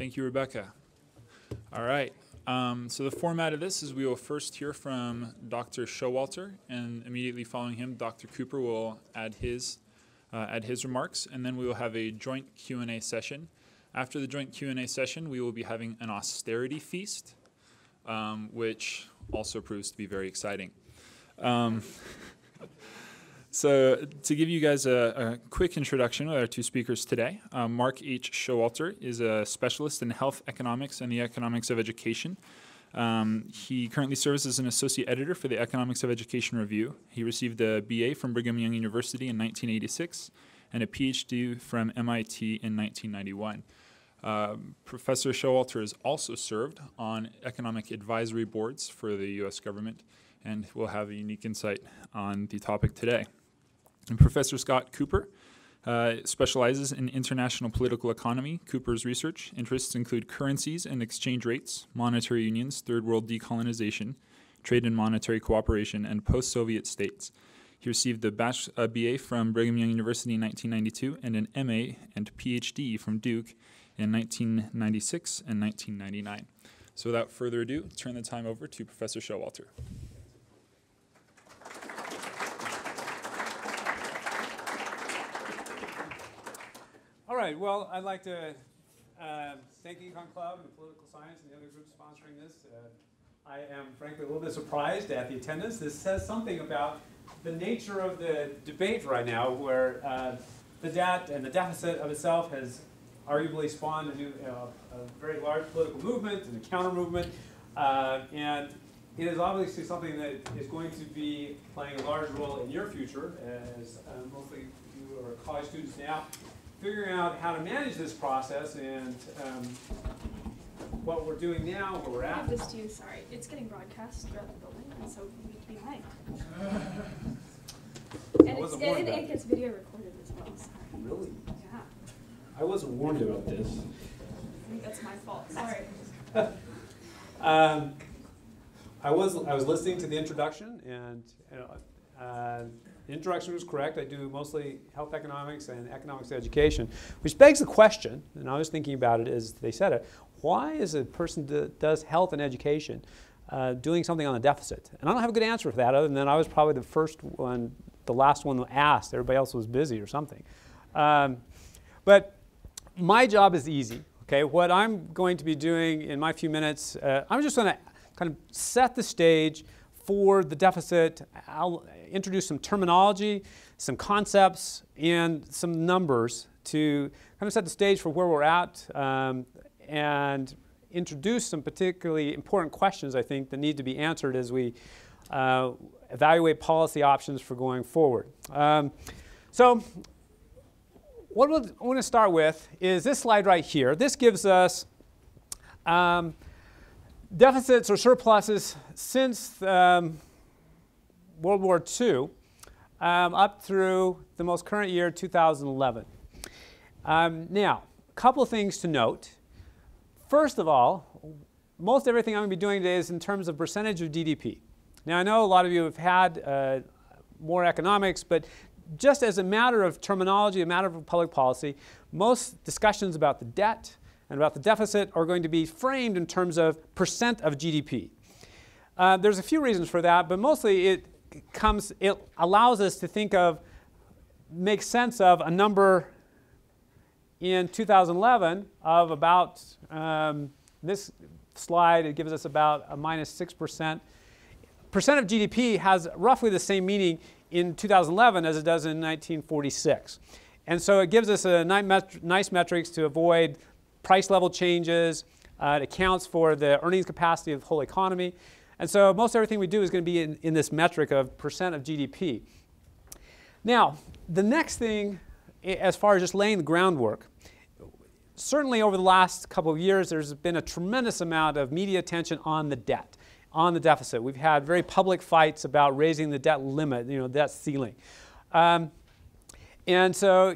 Thank you, Rebecca. All right. So the format of this is we will first hear from Dr. Showalter, and immediately following him, Dr. Cooper will add his remarks, and then we will have a joint Q&A session. After the joint Q&A session, we will be having an austerity feast, which also proves to be very exciting. So to give you guys a quick introduction of our two speakers today, Mark H. Showalter is a specialist in health economics and the economics of education. He currently serves as an associate editor for the Economics of Education Review. He received a BA from Brigham Young University in 1986 and a PhD from MIT in 1991. Professor Showalter has also served on economic advisory boards for the U.S. government and will have a unique insight on the topic today. And Professor Scott Cooper specializes in international political economy. Cooper's research interests include currencies and exchange rates, monetary unions, third world decolonization, trade and monetary cooperation, and post-Soviet states. He received a BA from Brigham Young University in 1992 and an MA and PhD from Duke in 1996 and 1999. So without further ado, turn the time over to Professor Showalter. All right, well, I'd like to thank Econ Club and Political Science and the other groups sponsoring this. I am frankly a little bit surprised at the attendance. This says something about the nature of the debate right now, where the debt and the deficit of itself has arguably spawned a very large political movement and a counter movement. And it is obviously something that is going to be playing a large role in your future, as mostly you are college students now, figuring out how to manage this process and what we're doing now, where we're at. I have this too, sorry. It's getting broadcast throughout the building, and so we need to be high. And it gets video recorded as well, sorry. Really? Yeah. I wasn't warned about this. I think that's my fault, sorry. I was listening to the introduction, and the introduction was correct. I do mostly health economics and economics of education, which begs the question, and I was thinking about it as they said it, why is a person that does health and education doing something on a deficit? And I don't have a good answer for that, other than I was probably the first one, the last one asked. Everybody else was busy or something. But my job is easy. Okay, what I'm going to be doing in my few minutes, I'm just going to kind of set the stage for the deficit. I'll introduce some terminology, some concepts, and some numbers to kind of set the stage for where we're at and introduce some particularly important questions, I think, that need to be answered as we evaluate policy options for going forward. So what I want to start with is this slide right here. This gives us deficits or surpluses since World War II up through the most current year, 2011. Now, a couple of things to note. First of all, most everything I'm going to be doing today is in terms of percentage of GDP. Now, I know a lot of you have had more economics, but just as a matter of terminology, a matter of public policy, most discussions about the debt and about the deficit are going to be framed in terms of percent of GDP. There's a few reasons for that, but mostly it allows us to think of, make sense of a number in 2011 of about, this slide, it gives us about a minus 6%. Percent of GDP has roughly the same meaning in 2011 as it does in 1946. And so it gives us a nice metrics to avoid price level changes. It accounts for the earnings capacity of the whole economy. And so most everything we do is going to be in this metric of percent of GDP. Now, the next thing, as far as just laying the groundwork, certainly over the last couple of years, there's been a tremendous amount of media attention on the debt, on the deficit. We've had very public fights about raising the debt limit, debt ceiling. And so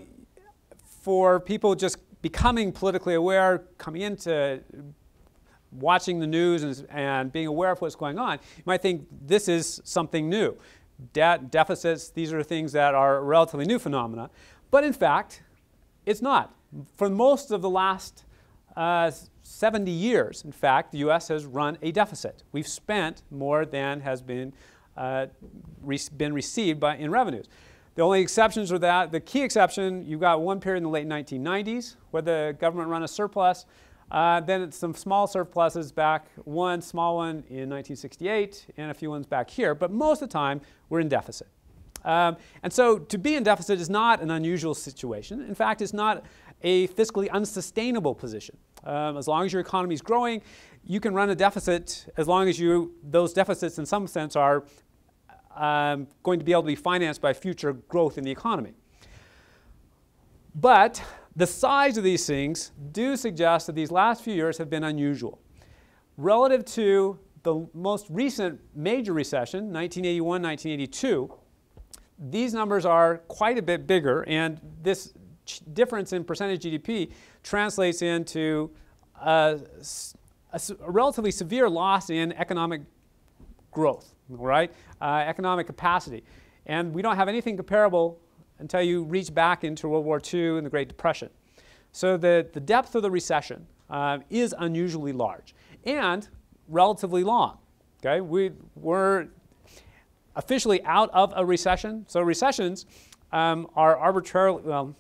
for people just becoming politically aware, coming into watching the news and being aware of what's going on, you might think this is something new. Debt, deficits, these are things that are a relatively new phenomena. But in fact, it's not. For most of the last 70 years, in fact, the U.S. has run a deficit. We've spent more than has been received in revenues. The only exceptions are that, the key exception, you've got one period in the late 1990s where the government run a surplus, then it's some small surpluses back, one small one in 1968 and a few ones back here, but most of the time we're in deficit. And so to be in deficit is not an unusual situation. In fact, it's not a fiscally unsustainable position. As long as your economy is growing, you can run a deficit as long as those deficits in some sense are going to be able to be financed by future growth in the economy. But the size of these things do suggest that these last few years have been unusual. Relative to the most recent major recession, 1981, 1982, these numbers are quite a bit bigger, and this difference in percentage GDP translates into a relatively severe loss in economic growth, right? Economic capacity. And we don't have anything comparable until you reach back into World War II and the Great Depression. So the depth of the recession is unusually large and relatively long. Okay? We're officially out of a recession. So recessions are arbitrarily, well,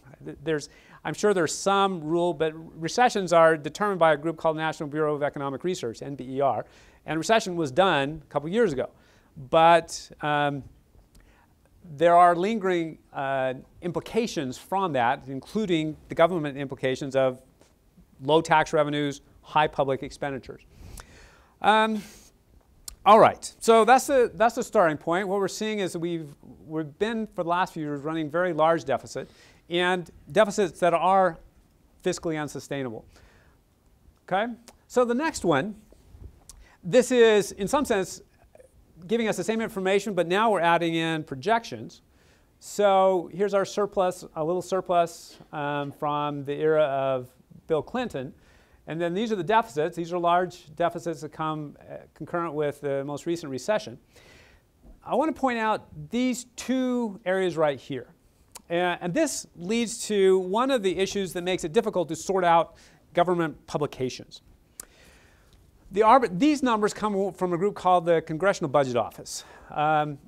I'm sure there's some rule, but recessions are determined by a group called National Bureau of Economic Research, NBER, and recession was done a couple years ago. But there are lingering implications from that, including the government implications of low tax revenues, high public expenditures. All right, so that's the starting point. What we're seeing is that we've been, for the last few years, running very large deficit, and deficits that are fiscally unsustainable. Okay, so the next one, this is, in some sense, giving us the same information, but now we're adding in projections. So here's our surplus, a little surplus from the era of Bill Clinton. And then these are the deficits. These are large deficits that come concurrent with the most recent recession. I want to point out these two areas right here. And this leads to one of the issues that makes it difficult to sort out government publications. These numbers come from a group called the Congressional Budget Office.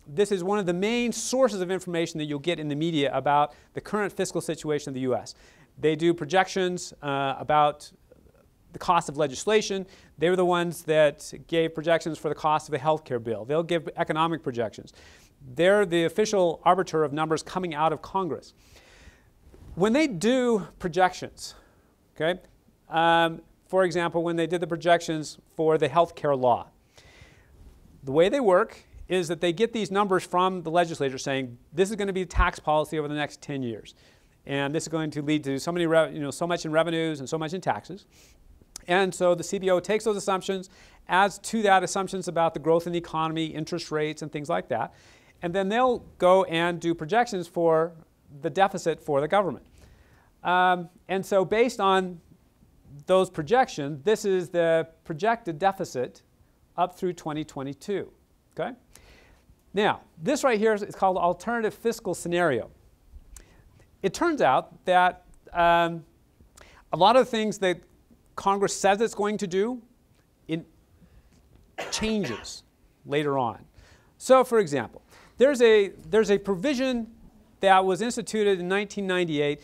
This is one of the main sources of information that you'll get in the media about the current fiscal situation of the U.S. They do projections about the cost of legislation. They were the ones that gave projections for the cost of the health care bill. They'll give economic projections. They're the official arbiter of numbers coming out of Congress. When they do projections, okay, for example, when they did the projections for the health care law, the way they work is that they get these numbers from the legislature saying, this is going to be tax policy over the next 10 years. And this is going to lead to so much in revenues and so much in taxes. And so the CBO takes those assumptions, adds to that assumptions about the growth in the economy, interest rates, and things like that. And then they'll go and do projections for the deficit for the government. And so based on those projections, this is the projected deficit up through 2022. Okay? Now, this right here is called alternative fiscal scenario. It turns out that a lot of things that Congress says it's going to do, it changes later on. So, for example, there's a provision that was instituted in 1998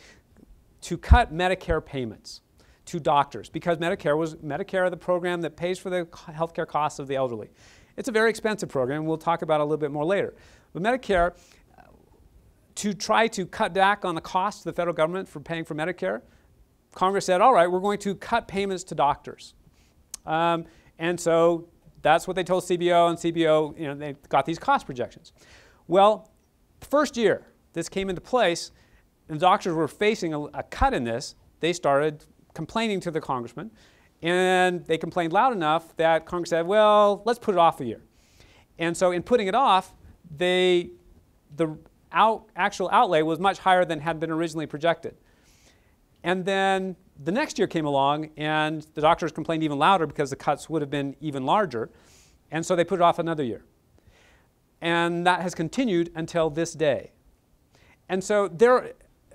to cut Medicare payments to doctors, because Medicare, the program that pays for the health care costs of the elderly. It's a very expensive program, and we'll talk about it a little bit more later. But Medicare, to try to cut back on the cost to the federal government for paying for Medicare, Congress said, all right, we're going to cut payments to doctors. And so that's what they told CBO, and CBO, they got these cost projections. Well, the first year this came into place, and the doctors were facing a cut in this, they started complaining to the congressman, and they complained loud enough that Congress said, well, let's put it off a year. And so in putting it off, the actual outlay was much higher than had been originally projected. And then the next year came along, and the doctors complained even louder because the cuts would have been even larger, and so they put it off another year. And that has continued until this day. And so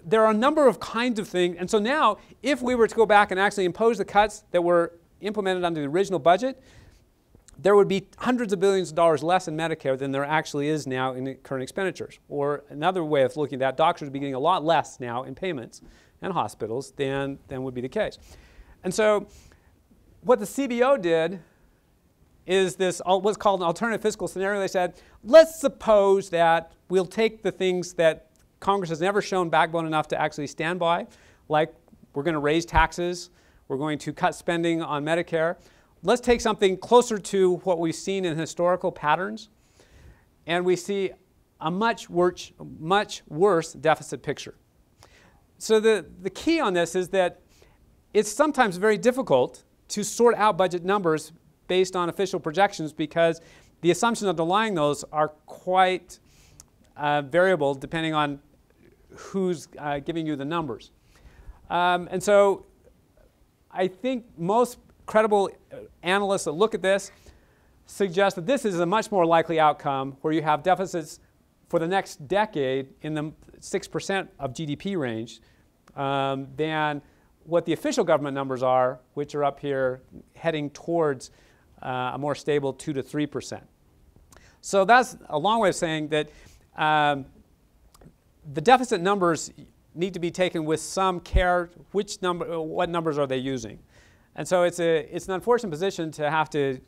there are a number of kinds of things. And so now, if we were to go back and actually impose the cuts that were implemented under the original budget, there would be hundreds of billions of dollars less in Medicare than there actually is now in the current expenditures. Or another way of looking at that, doctors would be getting a lot less now in payments and hospitals than would be the case. And so what the CBO did is this what's called an alternative fiscal scenario. They said, let's suppose that we'll take the things that Congress has never shown backbone enough to actually stand by, like we're going to raise taxes, we're going to cut spending on Medicare. Let's take something closer to what we've seen in historical patterns, and we see a much worse deficit picture. So the key on this is that it's sometimes very difficult to sort out budget numbers based on official projections because the assumptions underlying those are quite variable depending on who's giving you the numbers. And so I think most credible analysts that look at this suggest that this is a much more likely outcome where you have deficits for the next decade in the 6% of GDP range than what the official government numbers are, which are up here heading towards a more stable 2 to 3%. So that's a long way of saying that the deficit numbers need to be taken with some care. What numbers are they using? And so it's an unfortunate position to have to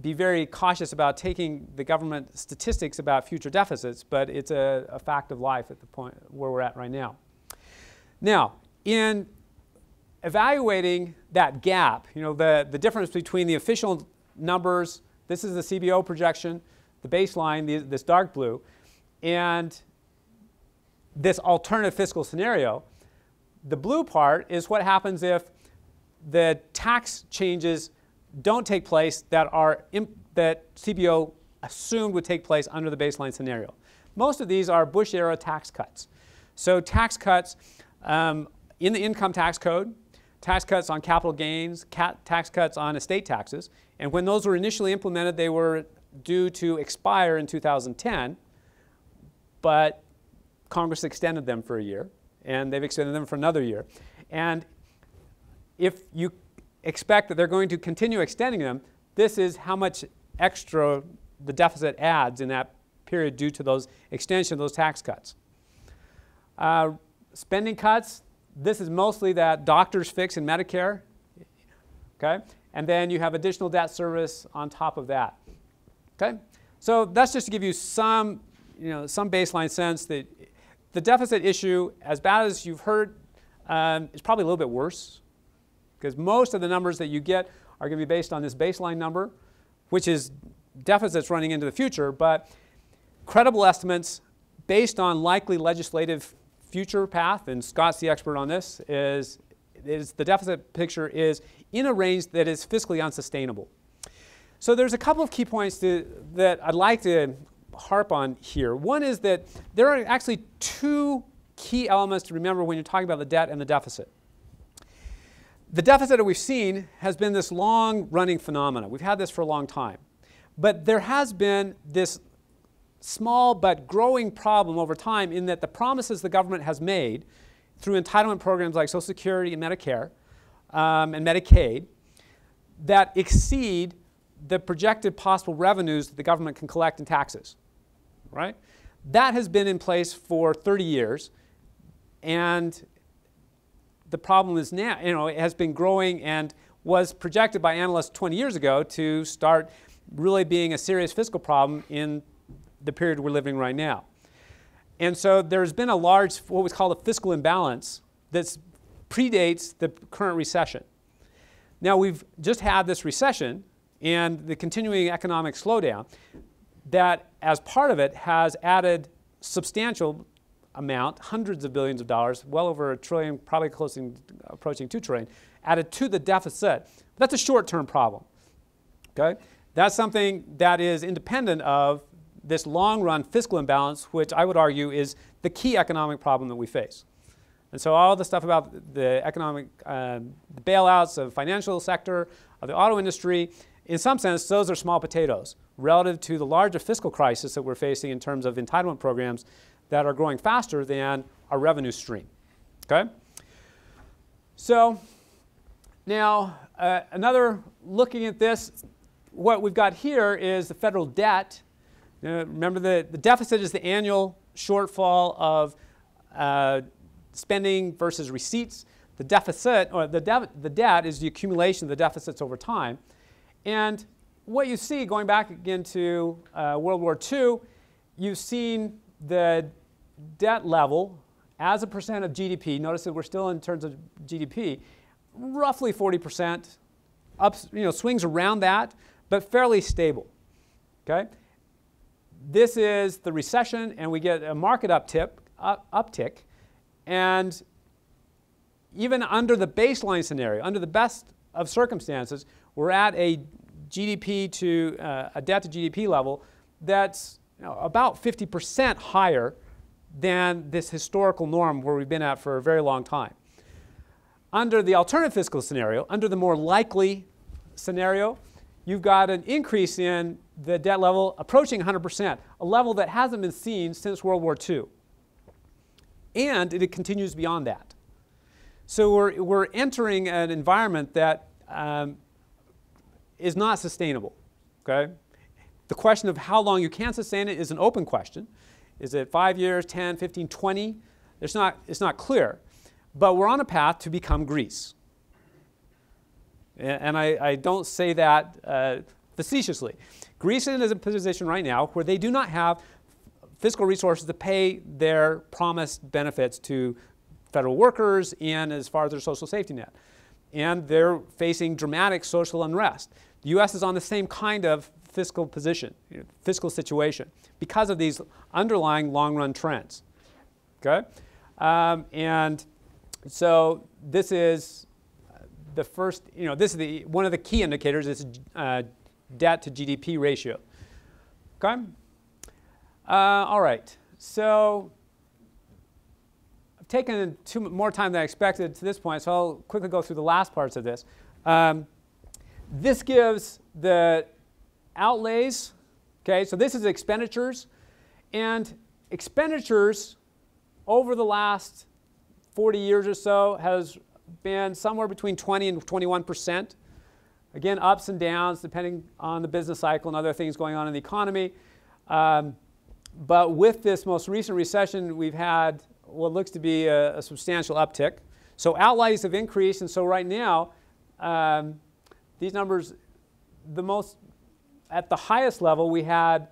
be very cautious about taking the government statistics about future deficits, but it's a fact of life at the point where we're at right now. Now, in evaluating that gap, the difference between the official numbers, this is the CBO projection, the baseline, this dark blue, and this alternative fiscal scenario. The blue part is what happens if the tax changes don't take place that CBO assumed would take place under the baseline scenario. Most of these are Bush-era tax cuts. So tax cuts in the income tax code, tax cuts on capital gains, tax cuts on estate taxes. And when those were initially implemented, they were due to expire in 2010, but Congress extended them for a year, and they've extended them for another year. And if you expect that they're going to continue extending them, this is how much extra the deficit adds in that period due to those extension of those tax cuts. Spending cuts, this is mostly that doctors fix in Medicare, okay? And then you have additional debt service on top of that, okay? So that's just to give you some baseline sense that the deficit issue, as bad as you've heard, is probably a little bit worse because most of the numbers that you get are going to be based on this baseline number, which is deficits running into the future, but credible estimates based on likely legislative future path, and Scott's the expert on this, is the deficit picture is in a range that is fiscally unsustainable. So there's a couple of key points that I'd like to harp on here. One is that there are actually two key elements to remember when you're talking about the debt and the deficit. The deficit that we've seen has been this long-running phenomenon. We've had this for a long time. But there has been this small but growing problem over time in that the promises the government has made through entitlement programs like Social Security and Medicare and Medicaid that exceed the projected possible revenues that the government can collect in taxes, right? That has been in place for 30 years, and the problem is now, it has been growing and was projected by analysts 20 years ago to start really being a serious fiscal problem in the period we're living right now. And so there's been a large, what was called a fiscal imbalance that predates the current recession. Now we've just had this recession and the continuing economic slowdown that as part of it has added substantial amount, hundreds of billions of dollars, well over $1 trillion, probably approaching $2 trillion, added to the deficit. That's a short-term problem, okay? That's something that is independent of this long-run fiscal imbalance, which I would argue is the key economic problem that we face. And so all the stuff about the economic the bailouts of the financial sector, of the auto industry, in some sense, those are small potatoes relative to the larger fiscal crisis that we're facing in terms of entitlement programs that are growing faster than our revenue stream. Okay? So now another looking at this, what we've got here is the federal debt. Remember the deficit is the annual shortfall of spending versus receipts. The deficit, or the debt, is the accumulation of the deficits over time. And what you see, going back again to World War II, you've seen the debt level as a percent of GDP. Notice that we're still in terms of GDP, roughly 40%. Swings around that, but fairly stable. Okay? This is the recession, and we get a market uptick. And even under the baseline scenario, under the best of circumstances, we're at a GDP to a debt to GDP level that's about 50% higher than this historical norm where we've been at for a very long time. Under the alternative fiscal scenario, under the more likely scenario, you've got an increase in the debt level approaching 100%, a level that hasn't been seen since World War II. And it continues beyond that. So we're entering an environment that is not sustainable. Okay? The question of how long you can sustain it is an open question. Is it 5 years, 10, 15, 20? It's not clear. But we're on a path to become Greece. And I don't say that facetiously. Greece is in a position right now where they do not have fiscal resources to pay their promised benefits to federal workers and as far as their social safety net. And they're facing dramatic social unrest. The U.S. is on the same kind of fiscal position, fiscal situation, because of these underlying long-run trends. Okay? And so this is the first, this is one of the key indicators is debt to GDP ratio. Okay? All right. So I've taken more time than I expected to this point, so I'll quickly go through the last parts of this. This gives the outlays. Okay, so this is expenditures. And expenditures over the last 40 years or so has been somewhere between 20 and 21%. Again, ups and downs depending on the business cycle and other things going on in the economy. But with this most recent recession, we've had what looks to be a substantial uptick. So outlays have increased, and so right now, these numbers, at the highest level, we had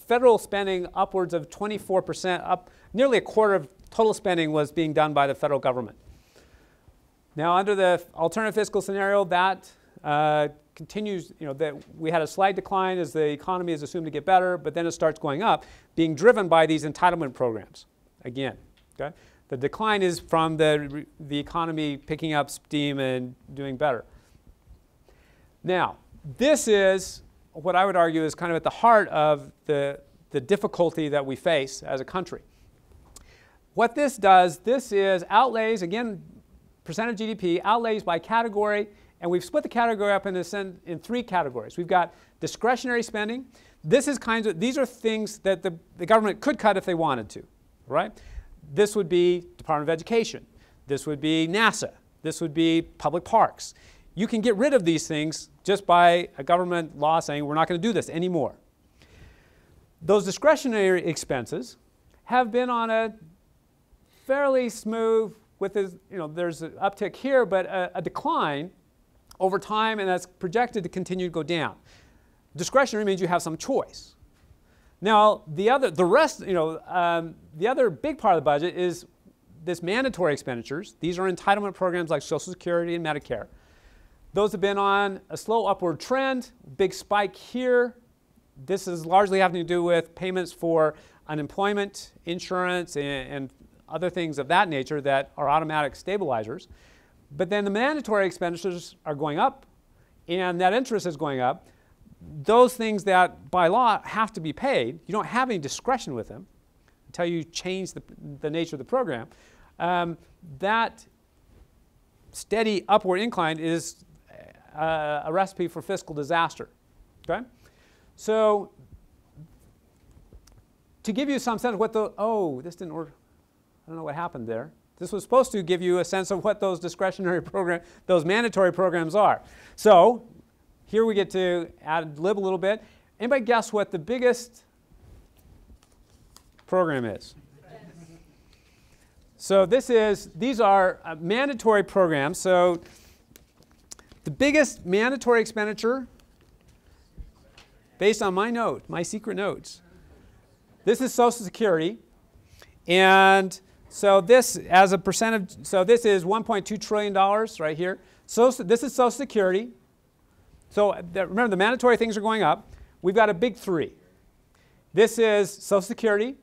federal spending upwards of 24%, up nearly a quarter of total spending was being done by the federal government. Now, under the alternative fiscal scenario, that continues, that we had a slight decline as the economy is assumed to get better, but then it starts going up, being driven by these entitlement programs. Again, okay? The decline is from the economy picking up steam and doing better. Now, this is what I would argue is kind of at the heart of the difficulty that we face as a country. What this does, this is outlays, again, percent of GDP, outlays by category, and we've split the category up in three categories. We've got discretionary spending. These are things that the government could cut if they wanted to, right? This would be Department of Education. This would be NASA. This would be public parks. You can get rid of these things just by a government law saying we're not going to do this anymore. Those discretionary expenses have been on a fairly smooth, there's an uptick here, but a decline over time, and that's projected to continue to go down. Discretionary means you have some choice. Now, the other big part of the budget is this mandatory expenditures. These are entitlement programs like Social Security and Medicare. Those have been on a slow upward trend, big spike here. This is largely having to do with payments for unemployment, insurance, and other things of that nature that are automatic stabilizers. But then the mandatory expenditures are going up, and that interest is going up. Those things that by law have to be paid, you don't have any discretion with them until you change the nature of the program. That steady upward incline is a recipe for fiscal disaster. Okay? So to give you some sense of what this didn't work. I don't know what happened there. This was supposed to give you a sense of what those discretionary programs, those mandatory programs are. So here we get to ad-lib a little bit. Anybody guess what the biggest program is? So these are mandatory programs. So the biggest mandatory expenditure, based on my secret notes, this is Social Security. And so this, as a percentage, so this is $1.2 trillion right here. So this is Social Security. So remember, the mandatory things are going up. We've got a big three. This is Social Security.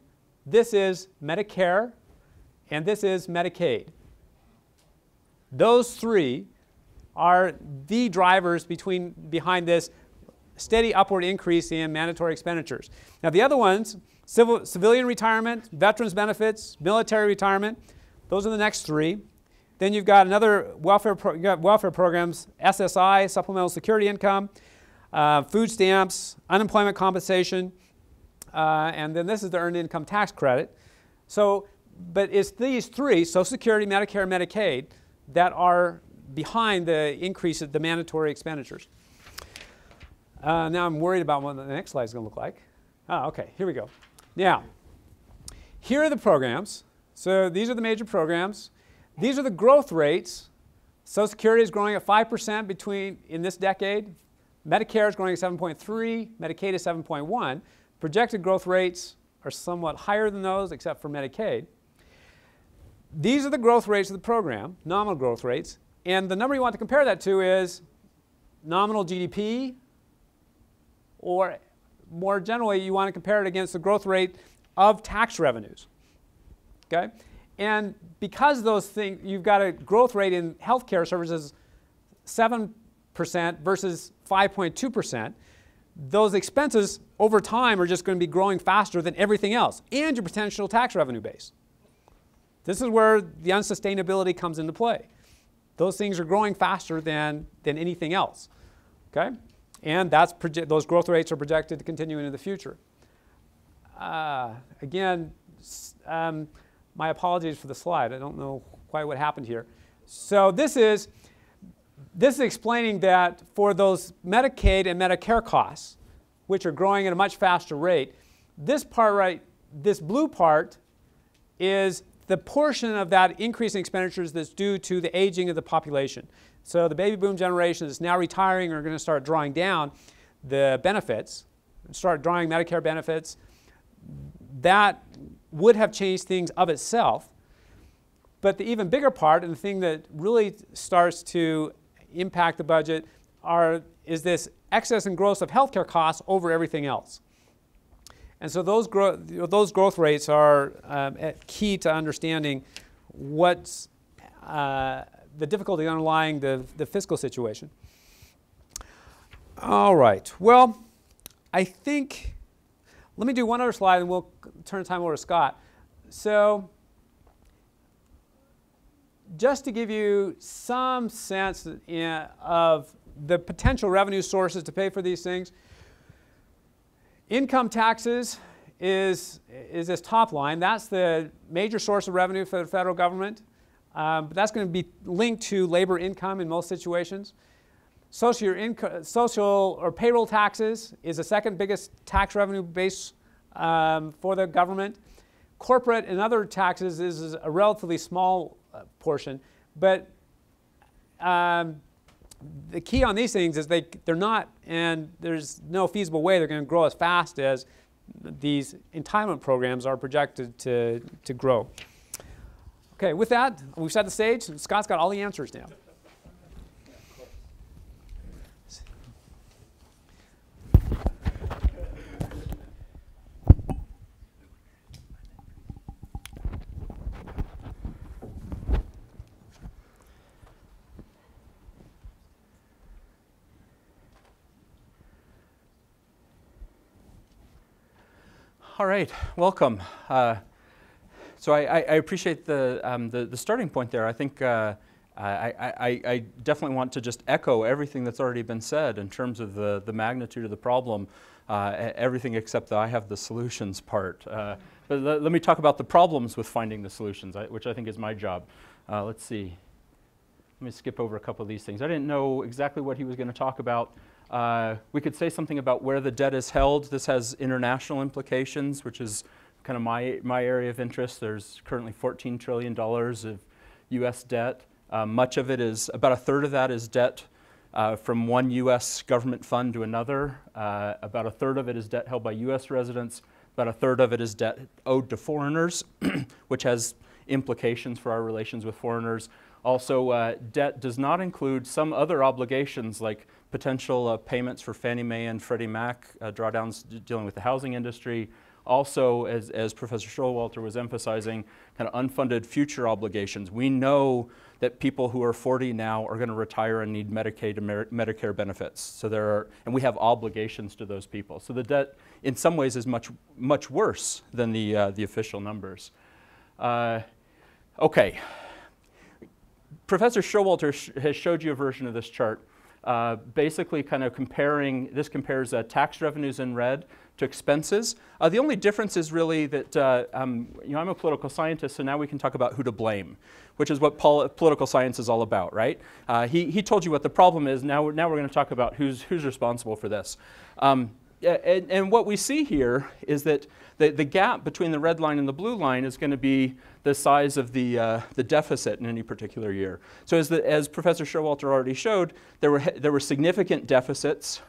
This is Medicare. And this is Medicaid. Those three are the drivers behind this steady upward increase in mandatory expenditures. Now the other ones, civilian retirement, veterans benefits, military retirement, those are the next three. Then you've got another welfare programs, SSI, supplemental security income, food stamps, unemployment compensation, and then this is the earned income tax credit. So, but it's these three, Social Security, Medicare, and Medicaid, that are behind the increase of the mandatory expenditures. Now I'm worried about what the next slide is going to look like. Oh, okay, here we go. Now, here are the programs. So these are the major programs. These are the growth rates. Social Security is growing at 5% in this decade. Medicare is growing at 7.3. Medicaid is 7.1. Projected growth rates are somewhat higher than those, except for Medicaid. These are the growth rates of the program, nominal growth rates. And the number you want to compare that to is nominal GDP, or more generally, you want to compare it against the growth rate of tax revenues. Okay? And because those things, you've got a growth rate in healthcare services 7% versus 5.2%, those expenses over time are just going to be growing faster than everything else, and your potential tax revenue base. This is where the unsustainability comes into play. Those things are growing faster than anything else. Okay? And those growth rates are projected to continue into the future. Again, my apologies for the slide. I don't know quite what happened here. So this is explaining that for those Medicaid and Medicare costs, which are growing at a much faster rate, this blue part is the portion of that increase in expenditures that's due to the aging of the population. So the baby boom generation is now retiring or going to start drawing down the benefits, start drawing Medicare benefits. That would have changed things of itself. But the even bigger part, and the thing that really starts to impact the budget, is this excess and growth of healthcare costs over everything else. And so those growth rates are key to understanding what's the difficulty underlying the fiscal situation. All right. Well, I think, let me do one other slide and we'll turn time over to Scott. So just to give you some sense of the potential revenue sources to pay for these things, income taxes is this top line. That's the major source of revenue for the federal government. But that's going to be linked to labor income in most situations. Social or payroll taxes is the second biggest tax revenue base for the government. Corporate and other taxes is a relatively small portion. But the key on these things is they're not, and there's no feasible way they're going to grow as fast as these entitlement programs are projected to grow. Okay, with that, we've set the stage. Scott's got all the answers now. All right, welcome. So I appreciate the starting point there. I think I definitely want to just echo everything that's already been said in terms of the magnitude of the problem, everything except that I have the solutions part. But let me talk about the problems with finding the solutions, which I think is my job. Let's see. Let me skip over a couple of these things. I didn't know exactly what he was going to talk about. We could say something about where the debt is held. This has international implications, which is kind of my area of interest. There's currently $14 trillion of U.S. debt. Much of it is, about a third of that is debt from one U.S. government fund to another. About a third of it is debt held by U.S. residents. About a third of it is debt owed to foreigners, which has implications for our relations with foreigners. Also, debt does not include some other obligations like potential payments for Fannie Mae and Freddie Mac, drawdowns dealing with the housing industry. Also, as Professor Showalter was emphasizing, kind of unfunded future obligations. We know that people who are 40 now are going to retire and need Medicaid and Medicare benefits. So and we have obligations to those people. So the debt, in some ways, is much worse than the official numbers. Okay. Professor Showalter has showed you a version of this chart, basically kind of compares tax revenues in red to expenses. The only difference is really that I'm a political scientist, so now we can talk about who to blame, which is what political science is all about, right? He told you what the problem is. Now we're going to talk about who's responsible for this. And what we see here is that the gap between the red line and the blue line is going to be the size of the deficit in any particular year. So as Professor Showalter already showed, there were significant deficits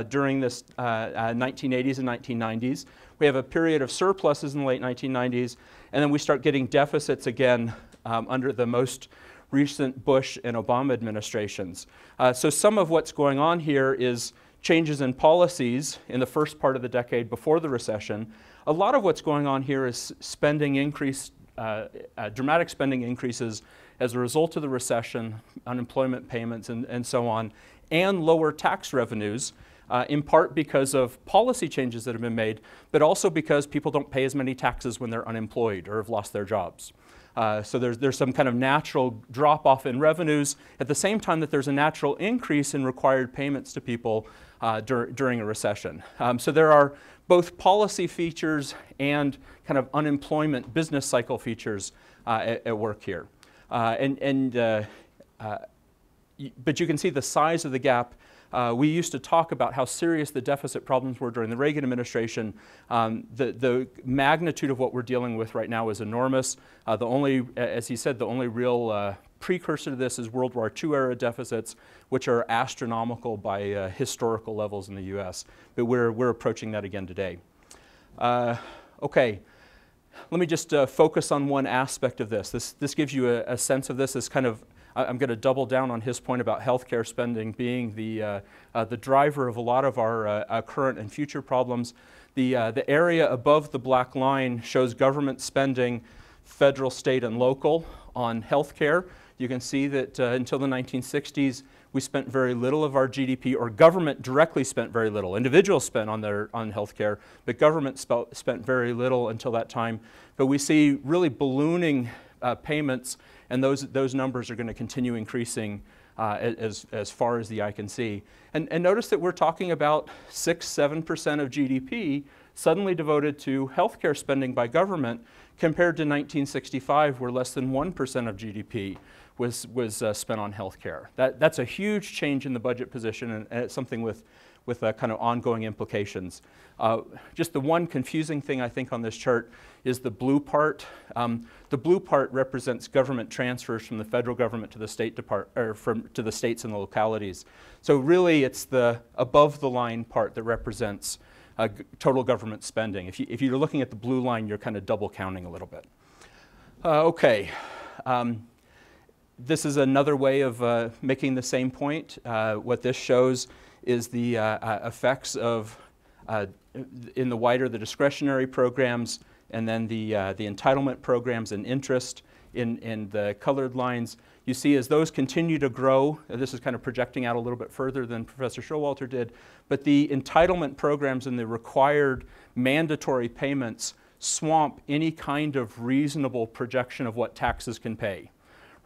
during this 1980s and 1990s. We have a period of surpluses in the late 1990s, and then we start getting deficits again under the most recent Bush and Obama administrations. So some of what's going on here is changes in policies in the first part of the decade before the recession. A lot of what's going on here is dramatic spending increases as a result of the recession, unemployment payments, and so on, and lower tax revenues, in part because of policy changes that have been made, but also because people don't pay as many taxes when they're unemployed or have lost their jobs. So there's some kind of natural drop-off in revenues at the same time that there's a natural increase in required payments to people during a recession. So there are both policy features and kind of unemployment business cycle features at work here. But you can see the size of the gap. We used to talk about how serious the deficit problems were during the Reagan administration. The magnitude of what we're dealing with right now is enormous. As he said, the only real precursor to this is World War II era deficits, which are astronomical by historical levels in the US. But we're approaching that again today. Okay, let me just focus on one aspect of this. This gives you a sense of this as kind of, I'm going to double down on his point about healthcare spending being the driver of a lot of our current and future problems. The area above the black line shows government spending, federal, state, and local, on healthcare. You can see that until the 1960s, we spent very little of our GDP, or government directly spent very little. Individuals spent on healthcare, but government spent very little until that time. But we see really ballooning payments, and those numbers are going to continue increasing as far as the eye can see. And notice that we're talking about 6-7% of GDP suddenly devoted to healthcare spending by government, compared to 1965, where less than 1% of GDP was spent on healthcare. That's a huge change in the budget position, and it's something with kind of ongoing implications. Just the one confusing thing I think on this chart is the blue part. The blue part represents government transfers from the federal government to the to the states and the localities. So really, it's the above the line part that represents total government spending. If you're looking at the blue line, you're kind of double counting a little bit. Okay. This is another way of making the same point. What this shows is the effects of, in the white are the discretionary programs, and then the entitlement programs and interest in the colored lines. You see as those continue to grow, this is kind of projecting out a little bit further than Professor Showalter did, but the entitlement programs and the required mandatory payments swamp any kind of reasonable projection of what taxes can pay.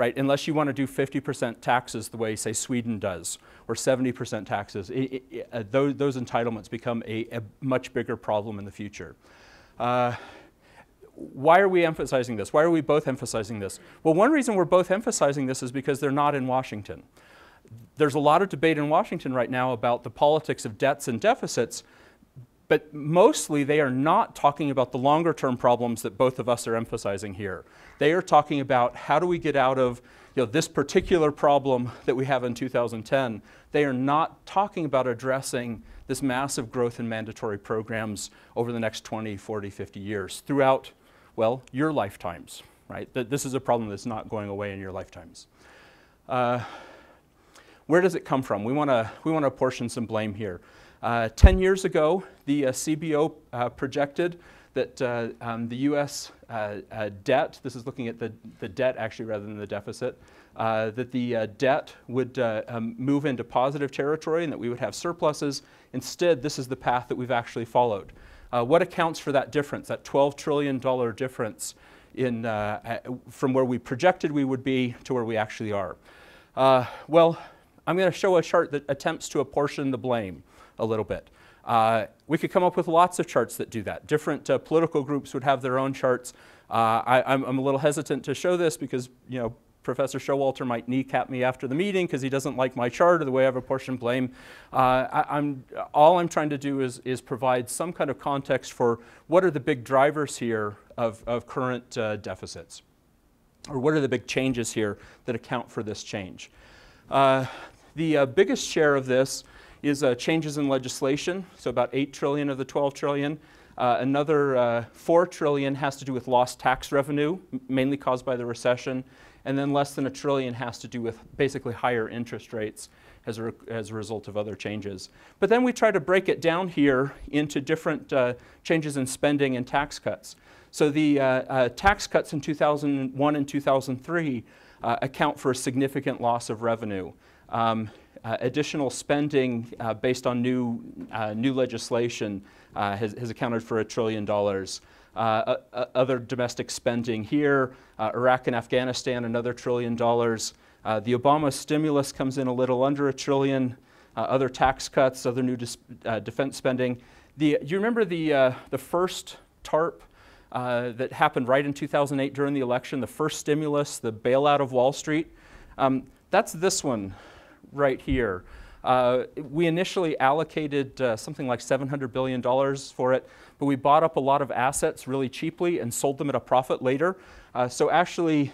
right? Unless you want to do 50% taxes the way, say, Sweden does, or 70% taxes, those entitlements become a much bigger problem in the future. Why are we emphasizing this? Why are we both emphasizing this? Well, one reason we're both emphasizing this is because they're not in Washington. There's a lot of debate in Washington right now about the politics of debts and deficits, but mostly they are not talking about the longer term problems that both of us are emphasizing here. They are talking about how do we get out of this particular problem that we have in 2010. They are not talking about addressing this massive growth in mandatory programs over the next 20, 40, 50 years throughout, well, your lifetimes, right? This is a problem that's not going away in your lifetimes. Where does it come from? We want to apportion some blame here. 10 years ago, the CBO projected that the U.S. Debt, this is looking at the debt actually rather than the deficit, that the debt would move into positive territory and that we would have surpluses. Instead, this is the path that we've actually followed. What accounts for that difference, that $12 trillion difference in, from where we projected we would be to where we actually are? Well, I'm going to show a chart that attempts to apportion the blame a little bit. We could come up with lots of charts that do that. Different political groups would have their own charts. I'm a little hesitant to show this because, Professor Showalter might kneecap me after the meeting because he doesn't like my chart or the way I've apportioned blame. All I'm trying to do is provide some kind of context for what are the big drivers here of current deficits, or what are the big changes here that account for this change. The biggest share of this is changes in legislation, so about 8 trillion of the 12 trillion. Another 4 trillion has to do with lost tax revenue, mainly caused by the recession, and then less than 1 trillion has to do with basically higher interest rates as a result of other changes. But then we try to break it down here into different changes in spending and tax cuts. So the tax cuts in 2001 and 2003 account for a significant loss of revenue. Additional spending based on new legislation has accounted for $1 trillion. Other domestic spending here, Iraq and Afghanistan, another $1 trillion. The Obama stimulus comes in a little under $1 trillion. Other tax cuts, other new defense spending. You remember the first TARP that happened right in 2008 during the election, the first stimulus, the bailout of Wall Street? That's this one right here. We initially allocated something like $700 billion for it, but we bought up a lot of assets really cheaply and sold them at a profit later. So actually,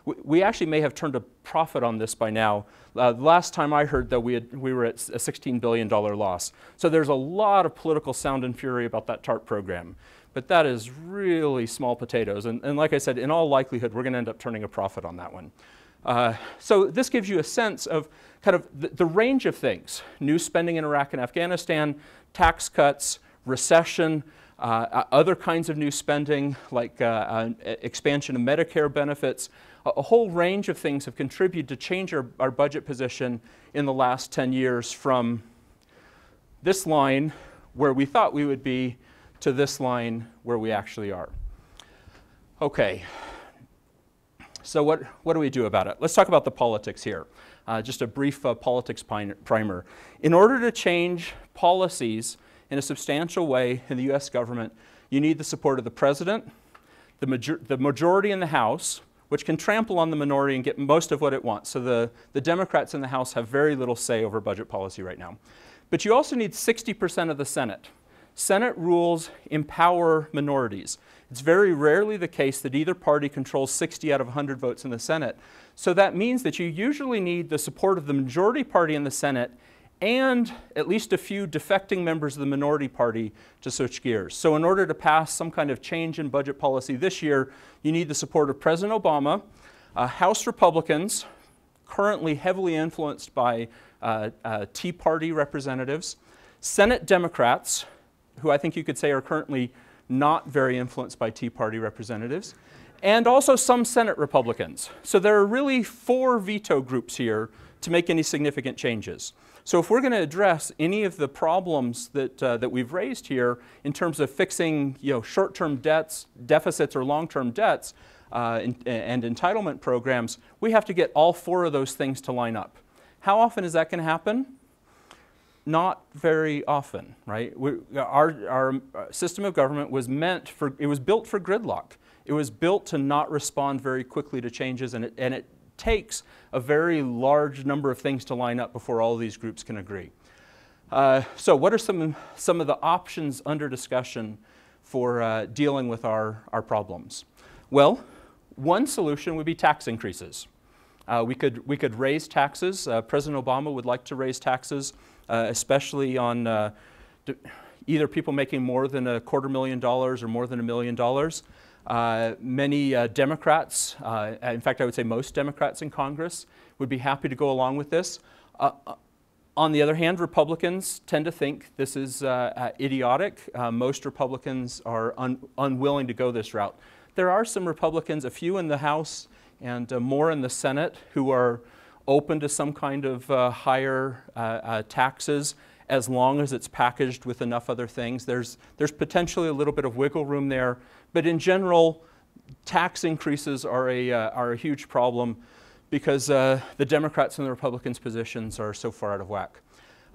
we actually may have turned a profit on this by now. The last time I heard, though, we were at a $16 billion loss. So there's a lot of political sound and fury about that TARP program. But that is really small potatoes. And like I said, in all likelihood, we're going to end up turning a profit on that one. So this gives you a sense of kind of the range of things: new spending in Iraq and Afghanistan, tax cuts, recession, other kinds of new spending like expansion of Medicare benefits. A whole range of things have contributed to change our budget position in the last 10 years from this line where we thought we would be to this line where we actually are. Okay. So what do we do about it? Let's talk about the politics here. Just a brief politics primer. In order to change policies in a substantial way in the U.S. government, you need the support of the president, the majority in the House, which can trample on the minority and get most of what it wants. So the Democrats in the House have very little say over budget policy right now. But you also need 60% of the Senate. Senate rules empower minorities. It's very rarely the case that either party controls 60 out of 100 votes in the Senate. So that means that you usually need the support of the majority party in the Senate and at least a few defecting members of the minority party to switch gears. So in order to pass some kind of change in budget policy this year, you need the support of President Obama, House Republicans, currently heavily influenced by Tea Party representatives, Senate Democrats, who I think you could say are currently not very influenced by Tea Party representatives, and also some Senate Republicans. So there are really 4 veto groups here to make any significant changes. So if we're going to address any of the problems that we've raised here in terms of fixing short-term debts, deficits, or long-term debts and entitlement programs, we have to get all 4 of those things to line up. How often is that going to happen? Not very often, right? Our system of government was built for gridlock. It was built to not respond very quickly to changes, and it takes a very large number of things to line up before all of these groups can agree. So what are some of the options under discussion for dealing with our problems? Well, one solution would be tax increases. We could raise taxes. President Obama would like to raise taxes, especially on either people making more than $250,000 or more than $1 million. Many Democrats, in fact I would say most Democrats in Congress, would be happy to go along with this. On the other hand, Republicans tend to think this is idiotic. Most Republicans are unwilling to go this route. There are some Republicans, a few in the House and more in the Senate, who are open to some kind of higher taxes as long as it's packaged with enough other things. There's potentially a little bit of wiggle room there, but in general, tax increases are a huge problem because the Democrats and the Republicans' positions are so far out of whack.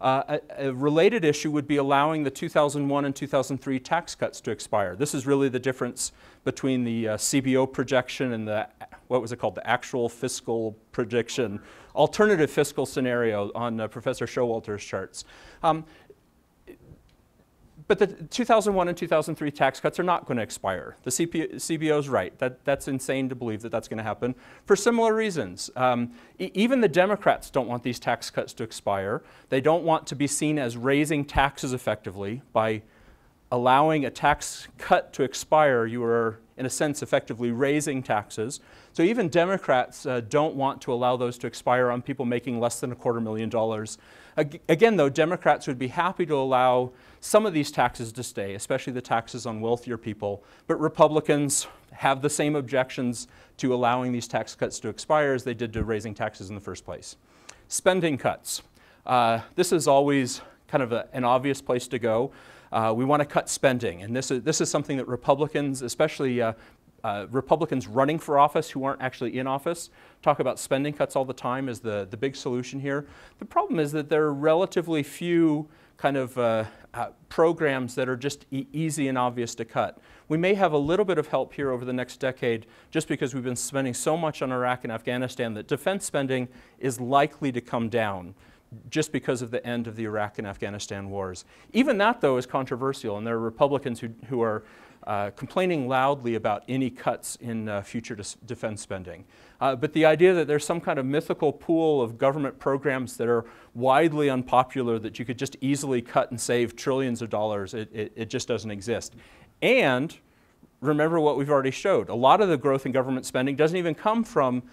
A related issue would be allowing the 2001 and 2003 tax cuts to expire. This is really the difference between the CBO projection and the, what was it called, the actual fiscal prediction, alternative fiscal scenario on Professor Showalter's charts. But the 2001 and 2003 tax cuts are not going to expire. The CBO is right. That's insane to believe that that's going to happen for similar reasons. Even the Democrats don't want these tax cuts to expire. They don't want to be seen as raising taxes effectively. By allowing a tax cut to expire, you are, in a sense, effectively raising taxes. So even Democrats don't want to allow those to expire on people making less than $250,000. Again, though, Democrats would be happy to allow some of these taxes to stay, especially the taxes on wealthier people, but Republicans have the same objections to allowing these tax cuts to expire as they did to raising taxes in the first place. Spending cuts. This is always kind of an obvious place to go. We want to cut spending, and this is something that Republicans, especially Republicans running for office who aren't actually in office, talk about spending cuts all the time as the big solution here. The problem is that there are relatively few kind of programs that are just easy and obvious to cut. We may have a little bit of help here over the next decade just because we've been spending so much on Iraq and Afghanistan that defense spending is likely to come down just because of the end of the Iraq and Afghanistan wars. Even that, though, is controversial, and there are Republicans who are complaining loudly about any cuts in future defense spending. But the idea that there's some kind of mythical pool of government programs that are widely unpopular that you could just easily cut and save trillions of dollars, it just doesn't exist. And remember what we've already showed. A lot of the growth in government spending doesn't even come from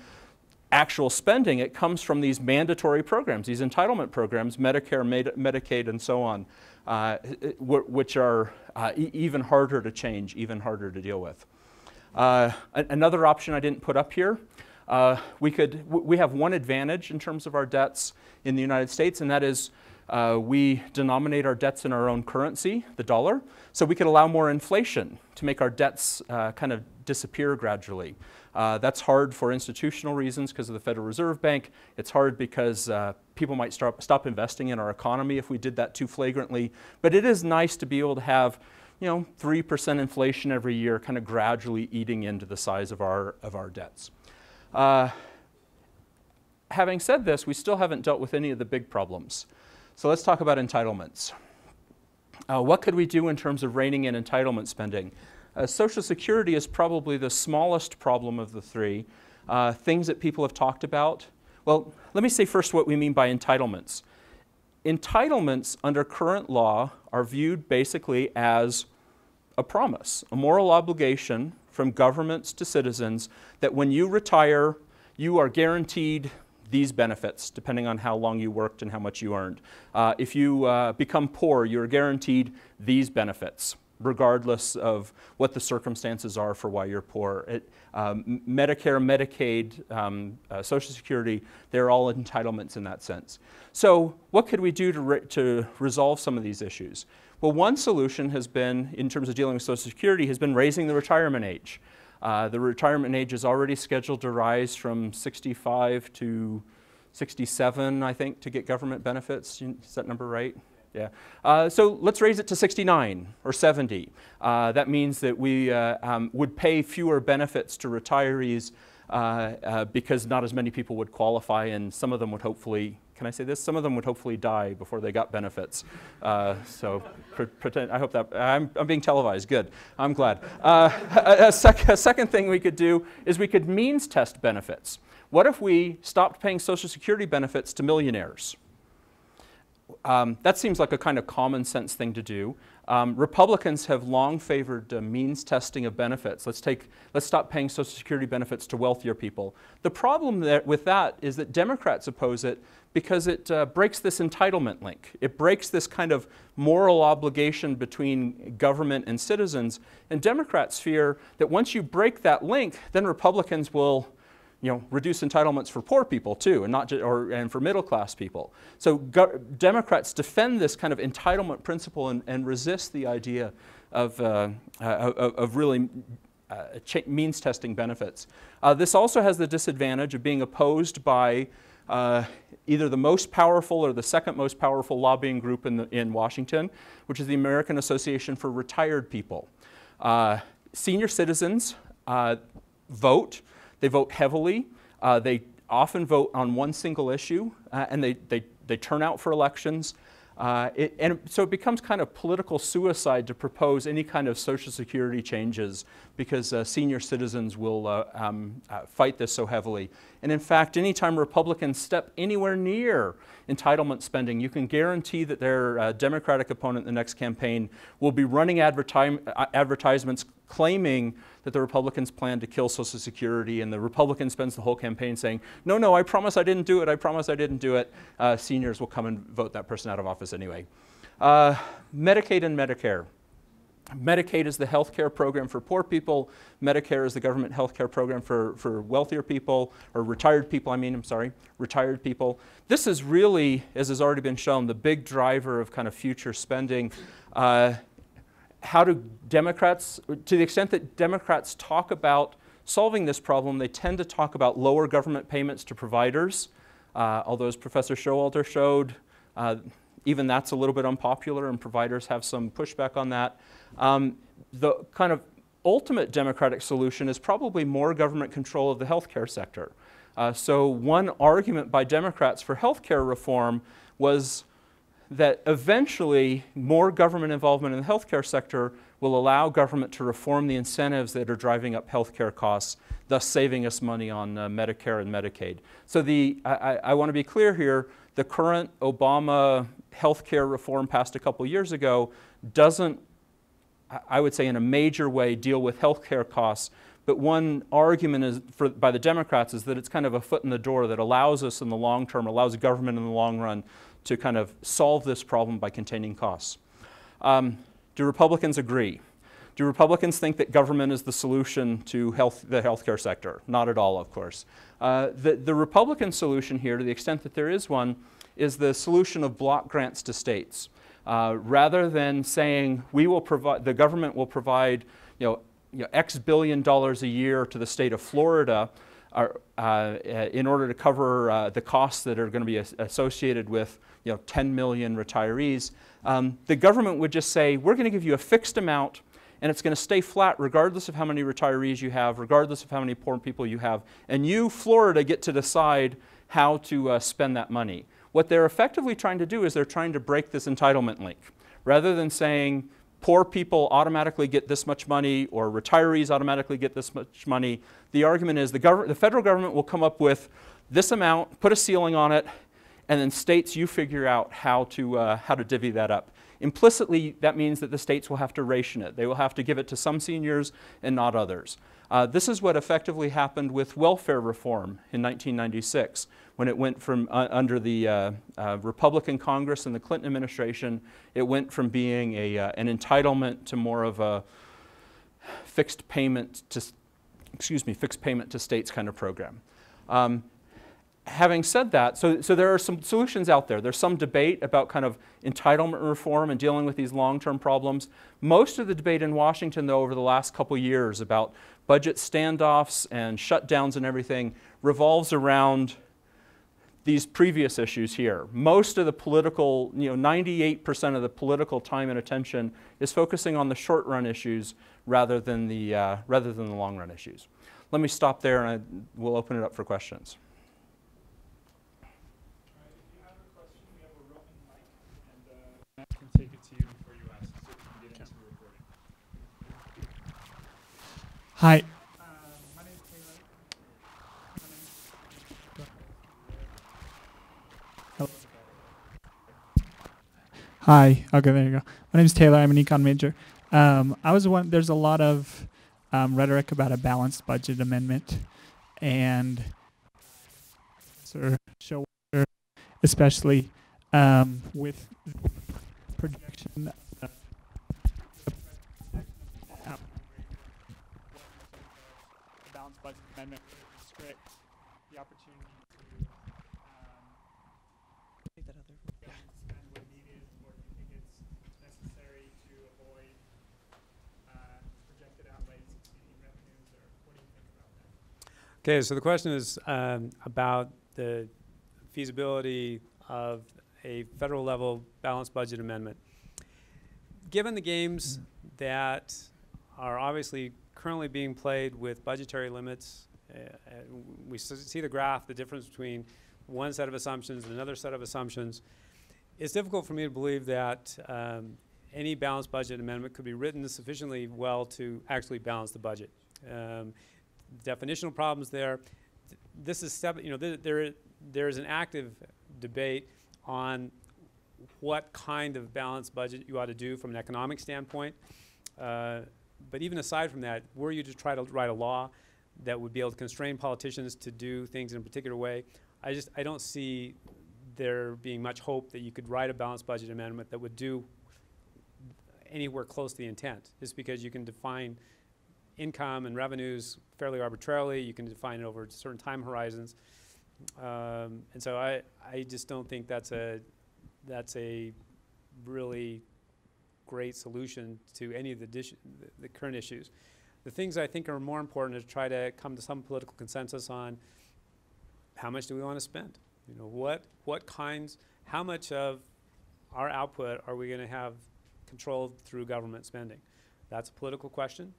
actual spending. It comes from these mandatory programs, these entitlement programs, Medicare, Medicaid, and so on, which are even harder to change, even harder to deal with. Another option I didn't put up here, we have one advantage in terms of our debts in the United States, and that is we denominate our debts in our own currency, the dollar, so we could allow more inflation to make our debts kind of disappear gradually. That's hard for institutional reasons because of the Federal Reserve Bank. It's hard because people might stop investing in our economy if we did that too flagrantly. But it is nice to be able to have 3% inflation every year kind of gradually eating into the size of our debts. Having said this, we still haven't dealt with any of the big problems. So let's talk about entitlements. What could we do in terms of reining in entitlement spending? Social Security is probably the smallest problem of the three. Things that people have talked about. Well, let me say first what we mean by entitlements. Entitlements under current law are viewed basically as a promise, a moral obligation from governments to citizens that when you retire, you are guaranteed these benefits, depending on how long you worked and how much you earned. If you become poor, you're guaranteed these benefits. regardless of what the circumstances are for why you're poor. Medicare, Medicaid, Social Security, they're all entitlements in that sense. So what could we do to resolve some of these issues? Well, one solution has been, in terms of dealing with Social Security, has been raising the retirement age. The retirement age is already scheduled to rise from 65 to 67, I think, to get government benefits. Is that number right? Yeah. So let's raise it to 69 or 70. That means that we would pay fewer benefits to retirees because not as many people would qualify, and some of them would hopefully, can I say this? Some of them would hopefully die before they got benefits. So pretend, I hope that, I'm being televised, good, I'm glad. A second thing we could do is we could means test benefits. What if we stopped paying Social Security benefits to millionaires? That seems like a kind of common sense thing to do. Republicans have long favored means testing of benefits. Let's stop paying Social Security benefits to wealthier people. The problem with that is that Democrats oppose it because it breaks this entitlement link. It breaks this kind of moral obligation between government and citizens. And Democrats fear that once you break that link, then Republicans will reduce entitlements for poor people too, and not just, and for middle class people. So Democrats defend this kind of entitlement principle and resist the idea of really means testing benefits. This also has the disadvantage of being opposed by either the most powerful or the second most powerful lobbying group in Washington, which is the American Association for Retired People. Senior citizens vote. They vote heavily. They often vote on one single issue, and they turn out for elections. So it becomes kind of political suicide to propose any kind of Social Security changes because senior citizens will fight this so heavily. And in fact, anytime Republicans step anywhere near entitlement spending, you can guarantee that their Democratic opponent in the next campaign will be running advertisements claiming that the Republicans plan to kill Social Security, and the Republican spends the whole campaign saying, no, no, I promise I didn't do it, I promise I didn't do it. Seniors will come and vote that person out of office anyway. Medicaid and Medicare. Medicaid is the health care program for poor people. Medicare is the government health care program for wealthier people, or retired people, retired people. This is really, as has already been shown, the big driver of kind of future spending. How do Democrats, to the extent that Democrats talk about solving this problem, they tend to talk about lower government payments to providers. Although, as Professor Showalter showed, even that's a little bit unpopular, and providers have some pushback on that. The kind of ultimate Democratic solution is probably more government control of the healthcare sector. So one argument by Democrats for healthcare reform was that eventually more government involvement in the healthcare sector will allow government to reform the incentives that are driving up healthcare costs, thus saving us money on Medicare and Medicaid. So I want to be clear here, the current Obama healthcare reform passed a couple years ago doesn't, I would say in a major way, deal with healthcare costs. But one argument by the Democrats is that it's kind of a foot in the door that allows us in the long term, allows government in the long run to kind of solve this problem by containing costs. Do Republicans agree? Do Republicans think that government is the solution to the healthcare sector? Not at all, of course. The Republican solution here, to the extent that there is one, is the solution of block grants to states. Rather than saying the government will provide X billion dollars a year to the state of Florida in order to cover the costs that are going to be associated with 10 million retirees, the government would just say, we're going to give you a fixed amount, and it's going to stay flat regardless of how many retirees you have, regardless of how many poor people you have, and you, Florida, get to decide how to spend that money. What they're effectively trying to do is they're trying to break this entitlement link. Rather than saying poor people automatically get this much money or retirees automatically get this much money, the argument is the federal government will come up with this amount, put a ceiling on it, and then states, you figure out how to divvy that up. Implicitly, that means that the states will have to ration it. They will have to give it to some seniors and not others. This is what effectively happened with welfare reform in 1996, when it went from under the Republican Congress and the Clinton administration, it went from being an entitlement to more of a fixed payment to states kind of program. Having said that, so there are some solutions out there. There's some debate about kind of entitlement reform and dealing with these long-term problems. Most of the debate in Washington, though, over the last couple years about budget standoffs and shutdowns and everything revolves around these previous issues here. Most of the political, 98% of the political time and attention is focusing on the short-run issues rather than the long-run issues. Let me stop there, and we'll open it up for questions. Matt can take it to you before you ask, so we can get into the recording. Hi. My name is Taylor. Hello. Hi. Okay, there you go. My name is Taylor. I'm an econ major. There's a lot of rhetoric about a balanced budget amendment, and Sir Showalter, especially with projection of balanced budget amendment would restrict the opportunity to spend what needed, or do you think it's necessary to avoid projected outlays exceeding revenues, or what do you think about that? Okay, so the question is about the feasibility of a federal level balanced budget amendment. Given the games that are obviously currently being played with budgetary limits, we see the graph, the difference between one set of assumptions and another set of assumptions. It's difficult for me to believe that any balanced budget amendment could be written sufficiently well to actually balance the budget. Definitional problems there. This is, there is an active debate on what kind of balanced budget you ought to do from an economic standpoint. But even aside from that, were you to try to write a law that would be able to constrain politicians to do things in a particular way, I don't see there being much hope that you could write a balanced budget amendment that would do anywhere close to the intent, just because you can define income and revenues fairly arbitrarily. You can define it over certain time horizons. And so I just don't think that's a really great solution to any of the current issues. The things I think are more important is to try to come to some political consensus on how much do we want to spend? How much of our output are we going to have controlled through government spending? That's a political question.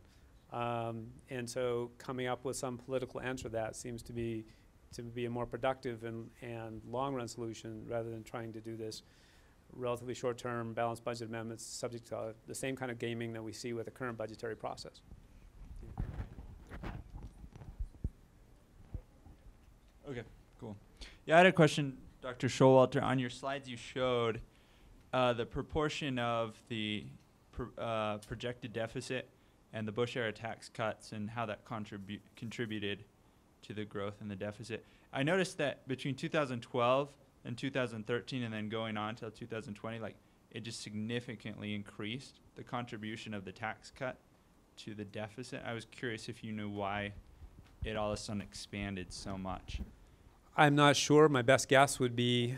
And so coming up with some political answer to that seems to be a more productive and long-run solution, rather than trying to do this relatively short-term balanced budget amendments subject to the same kind of gaming that we see with the current budgetary process. Okay, cool. Yeah, I had a question, Dr. Showalter. On your slides, you showed the proportion of the projected deficit and the Bush-era tax cuts and how that contributed to the growth in the deficit. I noticed that between 2012 and 2013, and then going on till 2020, it just significantly increased the contribution of the tax cut to the deficit. I was curious if you knew why it all of a sudden expanded so much. I'm not sure. My best guess would be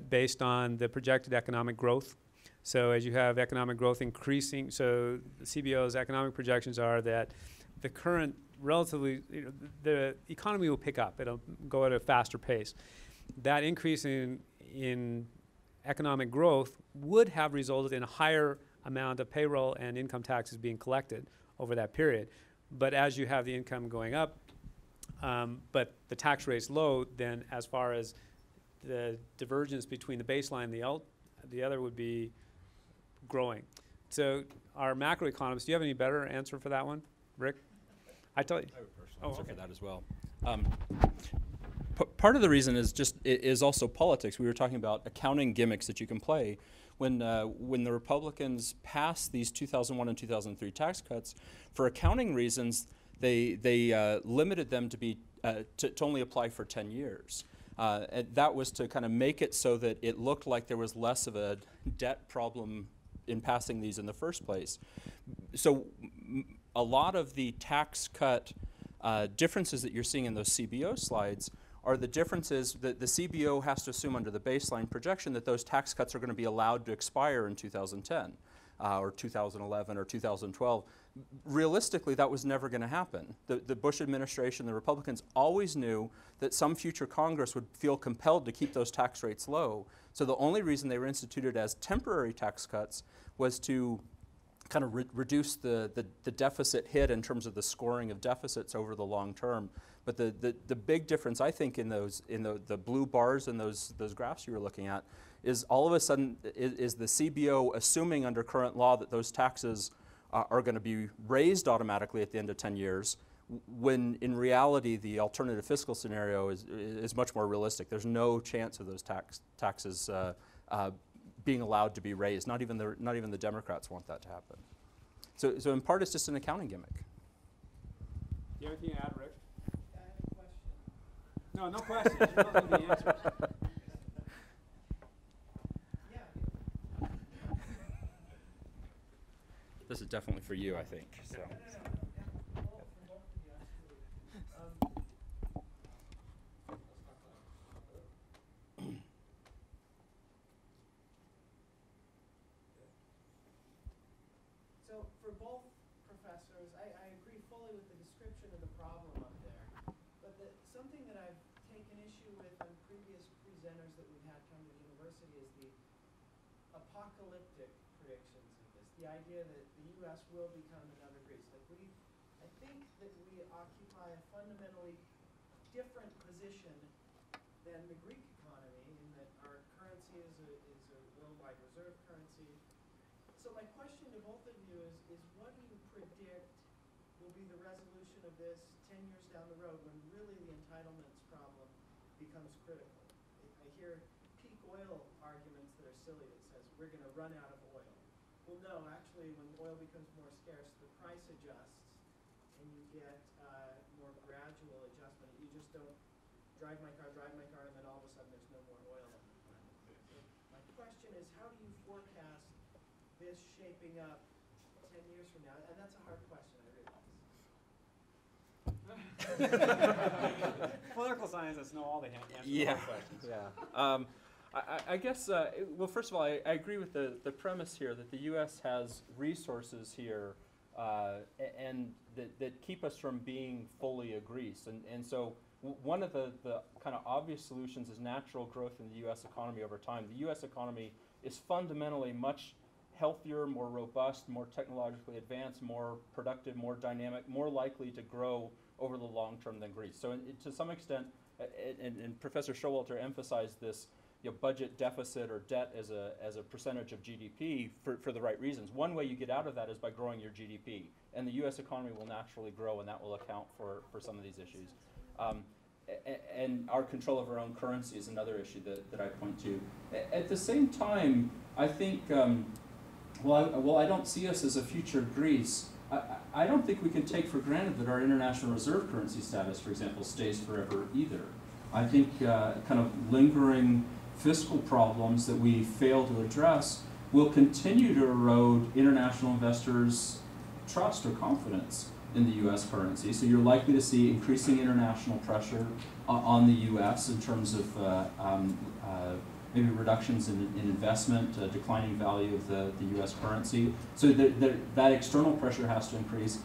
based on the projected economic growth. So as you have economic growth increasing, so the CBO's economic projections are that the current the economy will pick up. It'll go at a faster pace. That increase in economic growth would have resulted in a higher amount of payroll and income taxes being collected over that period. But as you have the income going up, but the tax rate's low, then as far as the divergence between the baseline and the other would be growing. So our macroeconomists, do you have any better answer for that one, Rick? I tell you. I have a personal answer for that as well. Part of the reason is also politics. We were talking about accounting gimmicks that you can play. when the Republicans passed these 2001 and 2003 tax cuts, for accounting reasons, they limited them to be to only apply for 10 years. And that was to kind of make it so that it looked like there was less of a debt problem in passing these in the first place. So a lot of the tax cut differences that you're seeing in those CBO slides are the differences that the CBO has to assume under the baseline projection that those tax cuts are going to be allowed to expire in 2010 or 2011 or 2012. Realistically, that was never going to happen. The Bush administration, the Republicans always knew that some future Congress would feel compelled to keep those tax rates low. So the only reason they were instituted as temporary tax cuts was to kind of reduce the deficit hit in terms of the scoring of deficits over the long term. But the big difference, I think, in the blue bars in those graphs you were looking at is all of a sudden is the CBO assuming under current law that those taxes are going to be raised automatically at the end of 10 years, when in reality the alternative fiscal scenario is much more realistic. There's no chance of those taxes being allowed to be raised. Not even the Democrats want that to happen. So in part, it's just an accounting gimmick. Do you have anything to add, Rick? I have a question. No, no questions. You don't know the answers. Yeah. This is definitely for you, I think. So. So for both professors, I agree fully with the description of the problem up there. But something that I've taken issue with on previous presenters that we've had come to the university is the apocalyptic predictions of this. The idea that the U.S. will become another Greece. I think that we occupy a fundamentally different position than the Greek economy in that our currency is a worldwide reserve currency. So my question to both of you is what do you predict will be the resolution of this 10 years down the road when really the entitlements problem becomes critical? I hear peak oil arguments that are silly that says we're going to run out of oil. Well, no, actually, when oil becomes more scarce, the price adjusts and you get more gradual adjustment. You just don't drive my car, and then all of a sudden there's no more oil on the planet. So my question is, how do you forecast this shaping up 10 years from now? And that's a hard question, I realize. Political scientists know all the answers to hard questions. Yeah. I guess, well, first of all, I agree with the premise here that the U.S. has resources here and that keep us from being fully a Greece. And so one of the kind of obvious solutions is natural growth in the U.S. economy over time. The U.S. economy is fundamentally much healthier, more robust, more technologically advanced, more productive, more dynamic, more likely to grow over the long term than Greece. So to some extent, and Professor Showalter emphasized this, budget deficit or debt as a percentage of GDP for the right reasons. One way you get out of that is by growing your GDP, and the U.S. economy will naturally grow, and that will account for some of these issues. And our control of our own currency is another issue that I point to. At the same time, I think, well, I don't see us as a future Greece. I don't think we can take for granted that our international reserve currency status, for example, stays forever either. I think kind of lingering fiscal problems that we fail to address will continue to erode international investors' trust or confidence in the U.S. currency. So you're likely to see increasing international pressure on the U.S. in terms of maybe reductions in investment, declining value of the U.S. currency. So that external pressure has to increase.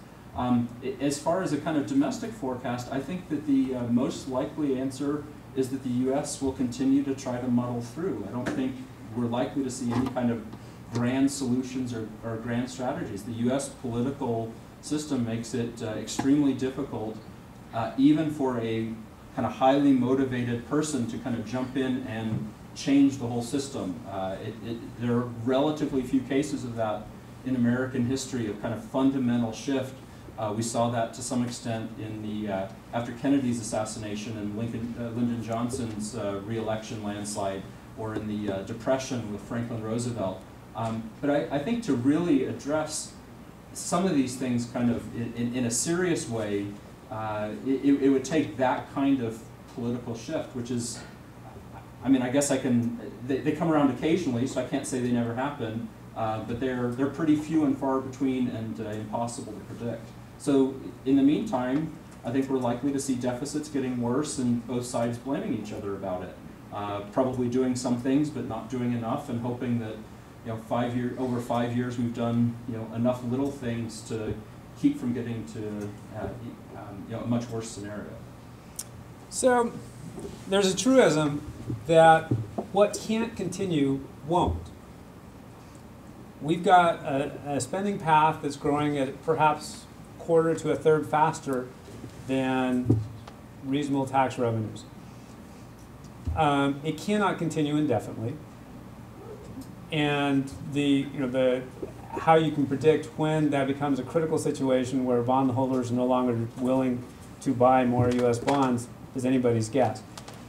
As far as a kind of domestic forecast, I think that the most likely answer is that the U.S. will continue to try to muddle through. I don't think we're likely to see any kind of grand solutions or grand strategies. The U.S. political system makes it extremely difficult, even for a kind of highly motivated person to kind of jump in and change the whole system. There are relatively few cases of that in American history of kind of fundamental shift. We saw that to some extent in the after Kennedy's assassination and Lyndon Johnson's re-election landslide, or in the Depression with Franklin Roosevelt. But I think to really address some of these things kind of in a serious way, it would take that kind of political shift, which is, I mean, I guess they come around occasionally, so I can't say they never happen, but they're pretty few and far between and impossible to predict. So in the meantime, I think we're likely to see deficits getting worse and both sides blaming each other about it. Probably doing some things, but not doing enough, and hoping that over 5 years we've done enough little things to keep from getting to a much worse scenario. So there's a truism that what can't continue won't. We've got a spending path that's growing at perhaps a quarter to a third faster than reasonable tax revenues. It cannot continue indefinitely, and how you can predict when that becomes a critical situation where bondholders are no longer willing to buy more U.S. bonds is anybody's guess.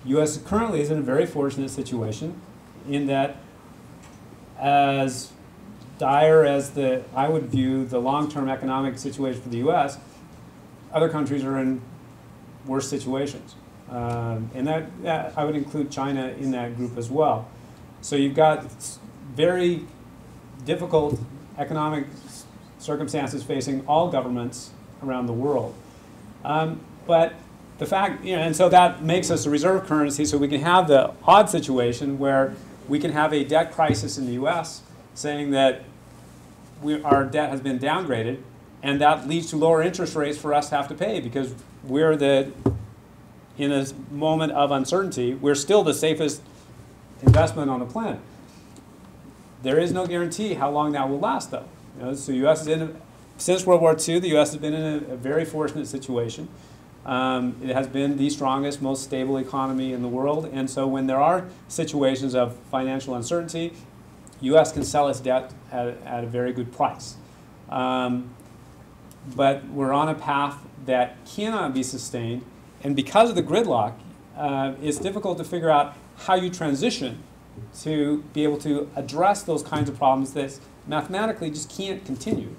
U.S. currently is in a very fortunate situation in that, as dire as I would view the long-term economic situation for the U.S., other countries are in worse situations. And that I would include China in that group as well. So you've got very difficult economic circumstances facing all governments around the world. But the fact, and so that makes us a reserve currency, so we can have the odd situation where we can have a debt crisis in the U.S. saying that our debt has been downgraded, and that leads to lower interest rates for us to have to pay because we're in a moment of uncertainty, we're still the safest investment on the planet. There is no guarantee how long that will last, though. So U.S. is since World War II, the U.S. has been in a very fortunate situation. It has been the strongest, most stable economy in the world, and so when there are situations of financial uncertainty, U.S. can sell its debt at a very good price. But we're on a path that cannot be sustained, and because of the gridlock, it's difficult to figure out how you transition to be able to address those kinds of problems that mathematically just can't continue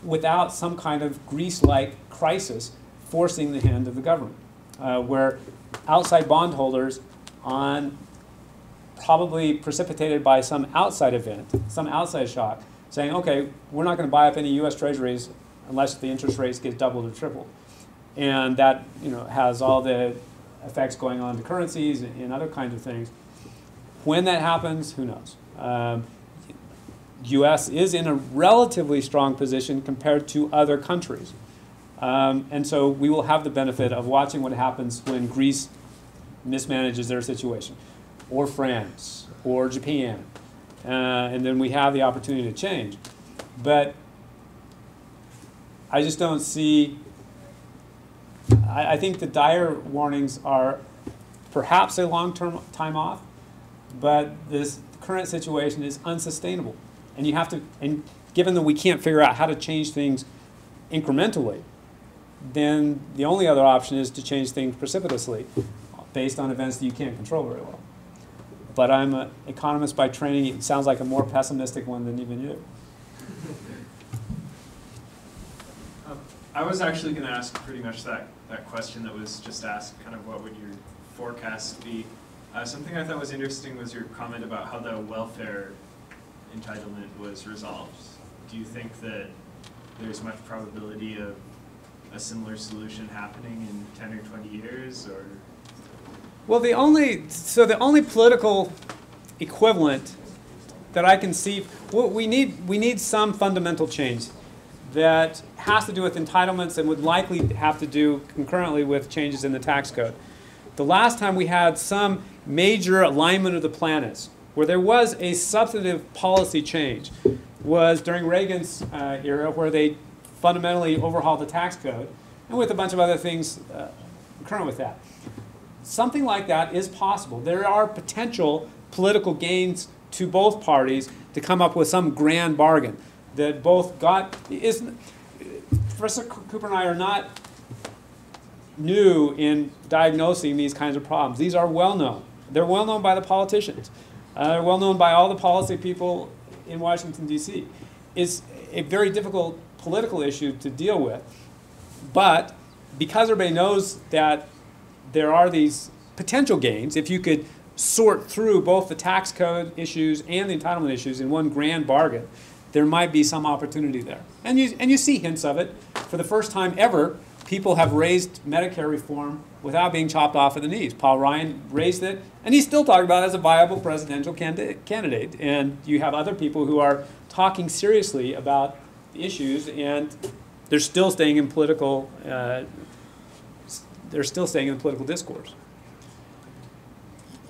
without some kind of Greece-like crisis forcing the hand of the government, where outside bondholders, probably precipitated by some outside event, some outside shock, saying, okay, we're not going to buy up any U.S. treasuries unless the interest rates get doubled or tripled. And that has all the effects going on to currencies and other kinds of things. When that happens, who knows? U.S. is in a relatively strong position compared to other countries. And so we will have the benefit of watching what happens when Greece mismanages their situation, or France, or Japan. And then we have the opportunity to change. But I just don't see, I think the dire warnings are perhaps a long-term time off, but this current situation is unsustainable. And you have to, and given that we can't figure out how to change things incrementally, then the only other option is to change things precipitously based on events that you can't control very well. But I'm an economist by training. It sounds like a more pessimistic one than even you. I was actually going to ask pretty much that question that was just asked, kind of what would your forecast be. Something I thought was interesting was your comment about how the welfare entitlement was resolved. Do you think that there's much probability of a similar solution happening in 10 or 20 years, or? Well, the only political equivalent that I can see, well, we need some fundamental change that has to do with entitlements and would likely have to do concurrently with changes in the tax code. The last time we had some major alignment of the planets, where there was a substantive policy change, was during Reagan's era, where they fundamentally overhauled the tax code, and with a bunch of other things concurrent with that. Something like that is possible. There are potential political gains to both parties to come up with some grand bargain that both got. Professor Cooper and I are not new in diagnosing these kinds of problems. These are well known. They're well known by the politicians. They're well known by all the policy people in Washington, D.C. It's a very difficult political issue to deal with. But because everybody knows that there are these potential gains, if you could sort through both the tax code issues and the entitlement issues in one grand bargain, there might be some opportunity there. And you see hints of it. For the first time ever, people have raised Medicare reform without being chopped off at the knees. Paul Ryan raised it, and he's still talking about it as a viable presidential candidate. And you have other people who are talking seriously about the issues, and they're still staying in political. They're still staying in the political discourse.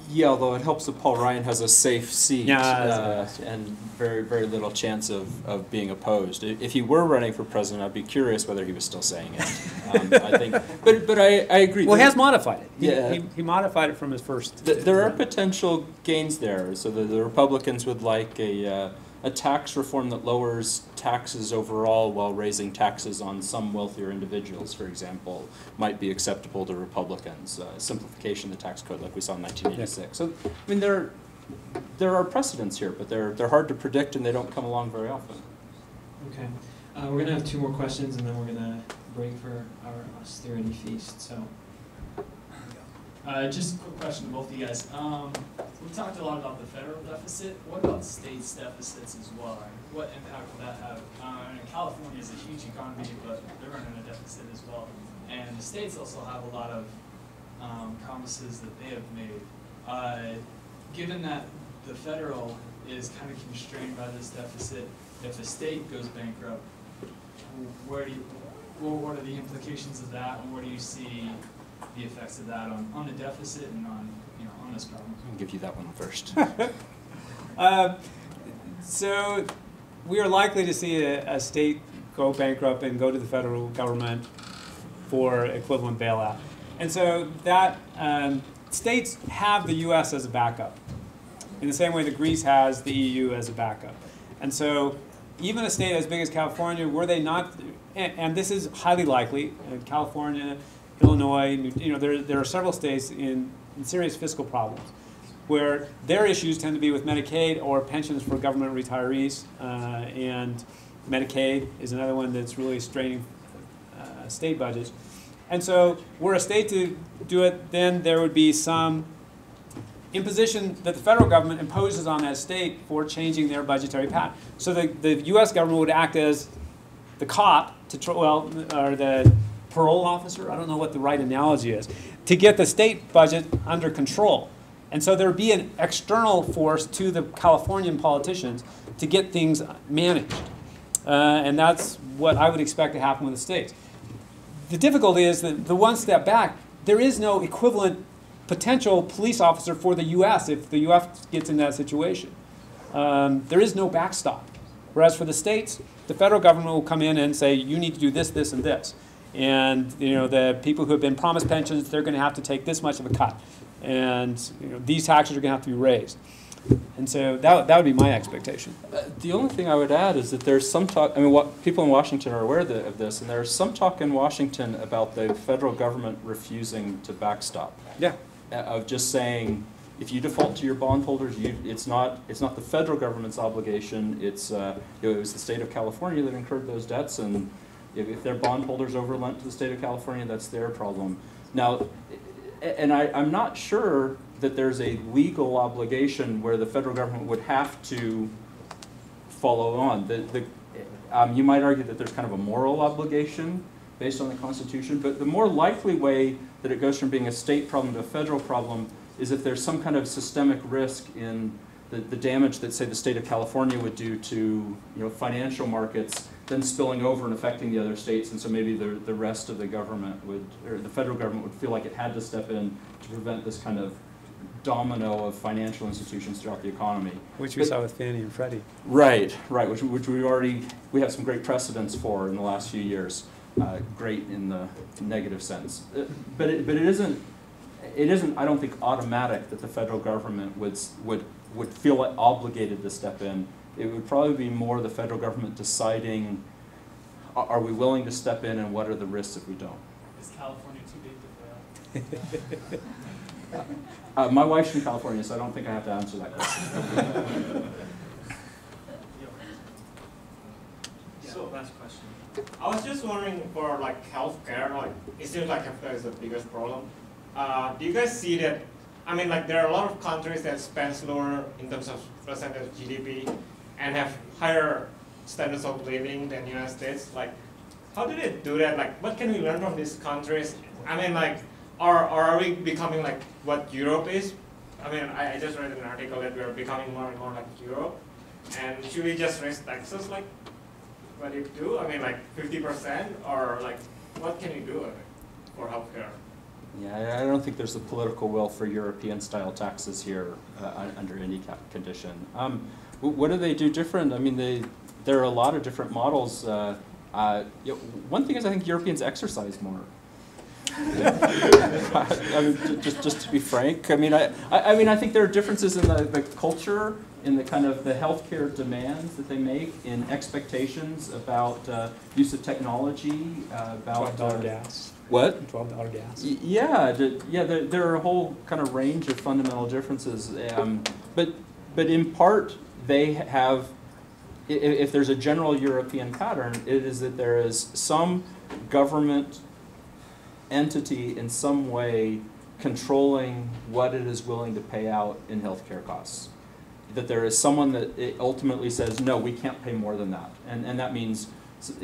Yeah, although it helps that Paul Ryan has a safe seat and very, very little chance of being opposed. If he were running for president, I'd be curious whether he was still saying it. I think, but I agree. Well, he has modified it. Yeah. He modified it from his first. There are potential gains there. So the Republicans would like a tax reform that lowers taxes overall while raising taxes on some wealthier individuals, for example, might be acceptable to Republicans. Simplification of the tax code like we saw in 1986. Yeah. So, I mean, there are precedents here, but they're hard to predict and they don't come along very often. Okay. We're going to have two more questions and then we're going to break for our austerity feast. So, just a quick question to both of you guys. We talked a lot about the federal deficit. What about states' deficits as well? What impact will that have? California is a huge economy, but they're running a deficit as well. And the states also have a lot of promises that they have made. Given that the federal is kind of constrained by this deficit, if a state goes bankrupt, what are the implications of that, and where do you see the effects of that on the deficit and on this problem? I'll give you that one first. So we are likely to see a state go bankrupt and go to the federal government for equivalent bailout. And so that states have the U.S. as a backup, in the same way that Greece has the EU as a backup. And so even a state as big as California, were they not, and this is highly likely, California, Illinois, there are several states in serious fiscal problems where their issues tend to be with Medicaid or pensions for government retirees, and Medicaid is another one that's really straining state budgets. And so were a state to do it, then there would be some imposition that the federal government imposes on that state for changing their budgetary pattern. So the U.S. government would act as the cop, or the parole officer, I don't know what the right analogy is, to get the state budget under control. And so there would be an external force to the Californian politicians to get things managed. And that's what I would expect to happen with the states. The difficulty is that the one step back, there is no equivalent potential police officer for the U.S. if the U.S. gets in that situation. There is no backstop. Whereas for the states, the federal government will come in and say, you need to do this, this, and this. And the people who have been promised pensions, they're going to have to take this much of a cut. And these taxes are going to have to be raised. And so that would be my expectation. The only thing I would add is that there's some talk, people in Washington are aware of this, and there's some talk in Washington about the federal government refusing to backstop. Yeah. Of just saying, if you default to your bondholders, it's not the federal government's obligation. It was the state of California that incurred those debts, and if their bondholders overlent to the state of California, that's their problem. Now, and I'm not sure that there's a legal obligation where the federal government would have to follow on. You might argue that there's kind of a moral obligation based on the Constitution, but the more likely way that it goes from being a state problem to a federal problem is if there's some kind of systemic risk in the damage that, say, the state of California would do to financial markets, then spilling over and affecting the other states, and so maybe the rest of the government or the federal government would feel like it had to step in to prevent this kind of domino of financial institutions throughout the economy. Which we saw with Fannie and Freddie. Right, which we have some great precedents for in the last few years. Great in the negative sense. But it isn't, I don't think, automatic that the federal government would feel obligated to step in. It would probably be more the federal government deciding, are we willing to step in and what are the risks if we don't? Is California too big to fail? My wife's from California, so I don't think I have to answer that question. So last question. I was just wondering for like healthcare, like it seems like healthcare is the biggest problem. Do you guys see that? I mean, like there are a lot of countries that spend lower in terms of percentage of GDP and have higher standards of living than the United States. Like, how do they do that? Like, what can we learn from these countries? I mean, like, are we becoming like what Europe is? I mean, I just read an article that we are becoming more and more like Europe. And should we just raise taxes like what you do? I mean, like 50%, or like what can you do for healthcare? Yeah, I don't think there's a political will for European-style taxes here under any condition. What do they do different? I mean, there are a lot of different models. One thing is I think Europeans exercise more. I mean, just to be frank, I mean, I think there are differences in the culture, in the kind of the healthcare demands that they make, in expectations about use of technology, about $12 gas. What? $12 gas. Yeah, there are a whole kind of range of fundamental differences, but in part they have. If there's a general European pattern, it is that there is some government entity in some way controlling what it is willing to pay out in healthcare costs. That there is someone that it ultimately says, no, we can't pay more than that. And that means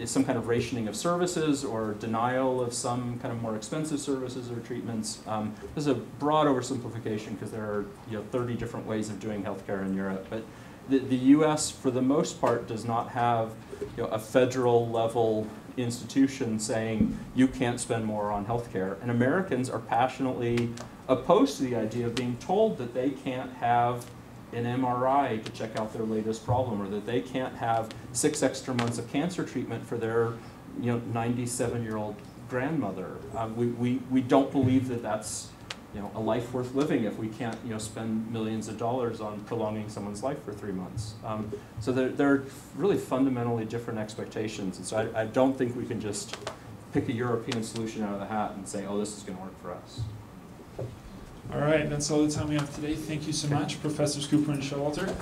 some kind of rationing of services or denial of some kind of more expensive services or treatments. This is a broad oversimplification because there are 30 different ways of doing healthcare in Europe. But the US, for the most part, does not have a federal level institution saying you can't spend more on healthcare. And Americans are passionately opposed to the idea of being told that they can't have an MRI to check out their latest problem, or that they can't have 6 extra months of cancer treatment for their 97-year-old grandmother. We don't believe that that's a life worth living if we can't spend millions of dollars on prolonging someone's life for 3 months. So there are really fundamentally different expectations, and so I don't think we can just pick a European solution out of the hat and say, oh, this is going to work for us. All right, that's all the time we have today. Thank you so much, Professors Cooper and Showalter.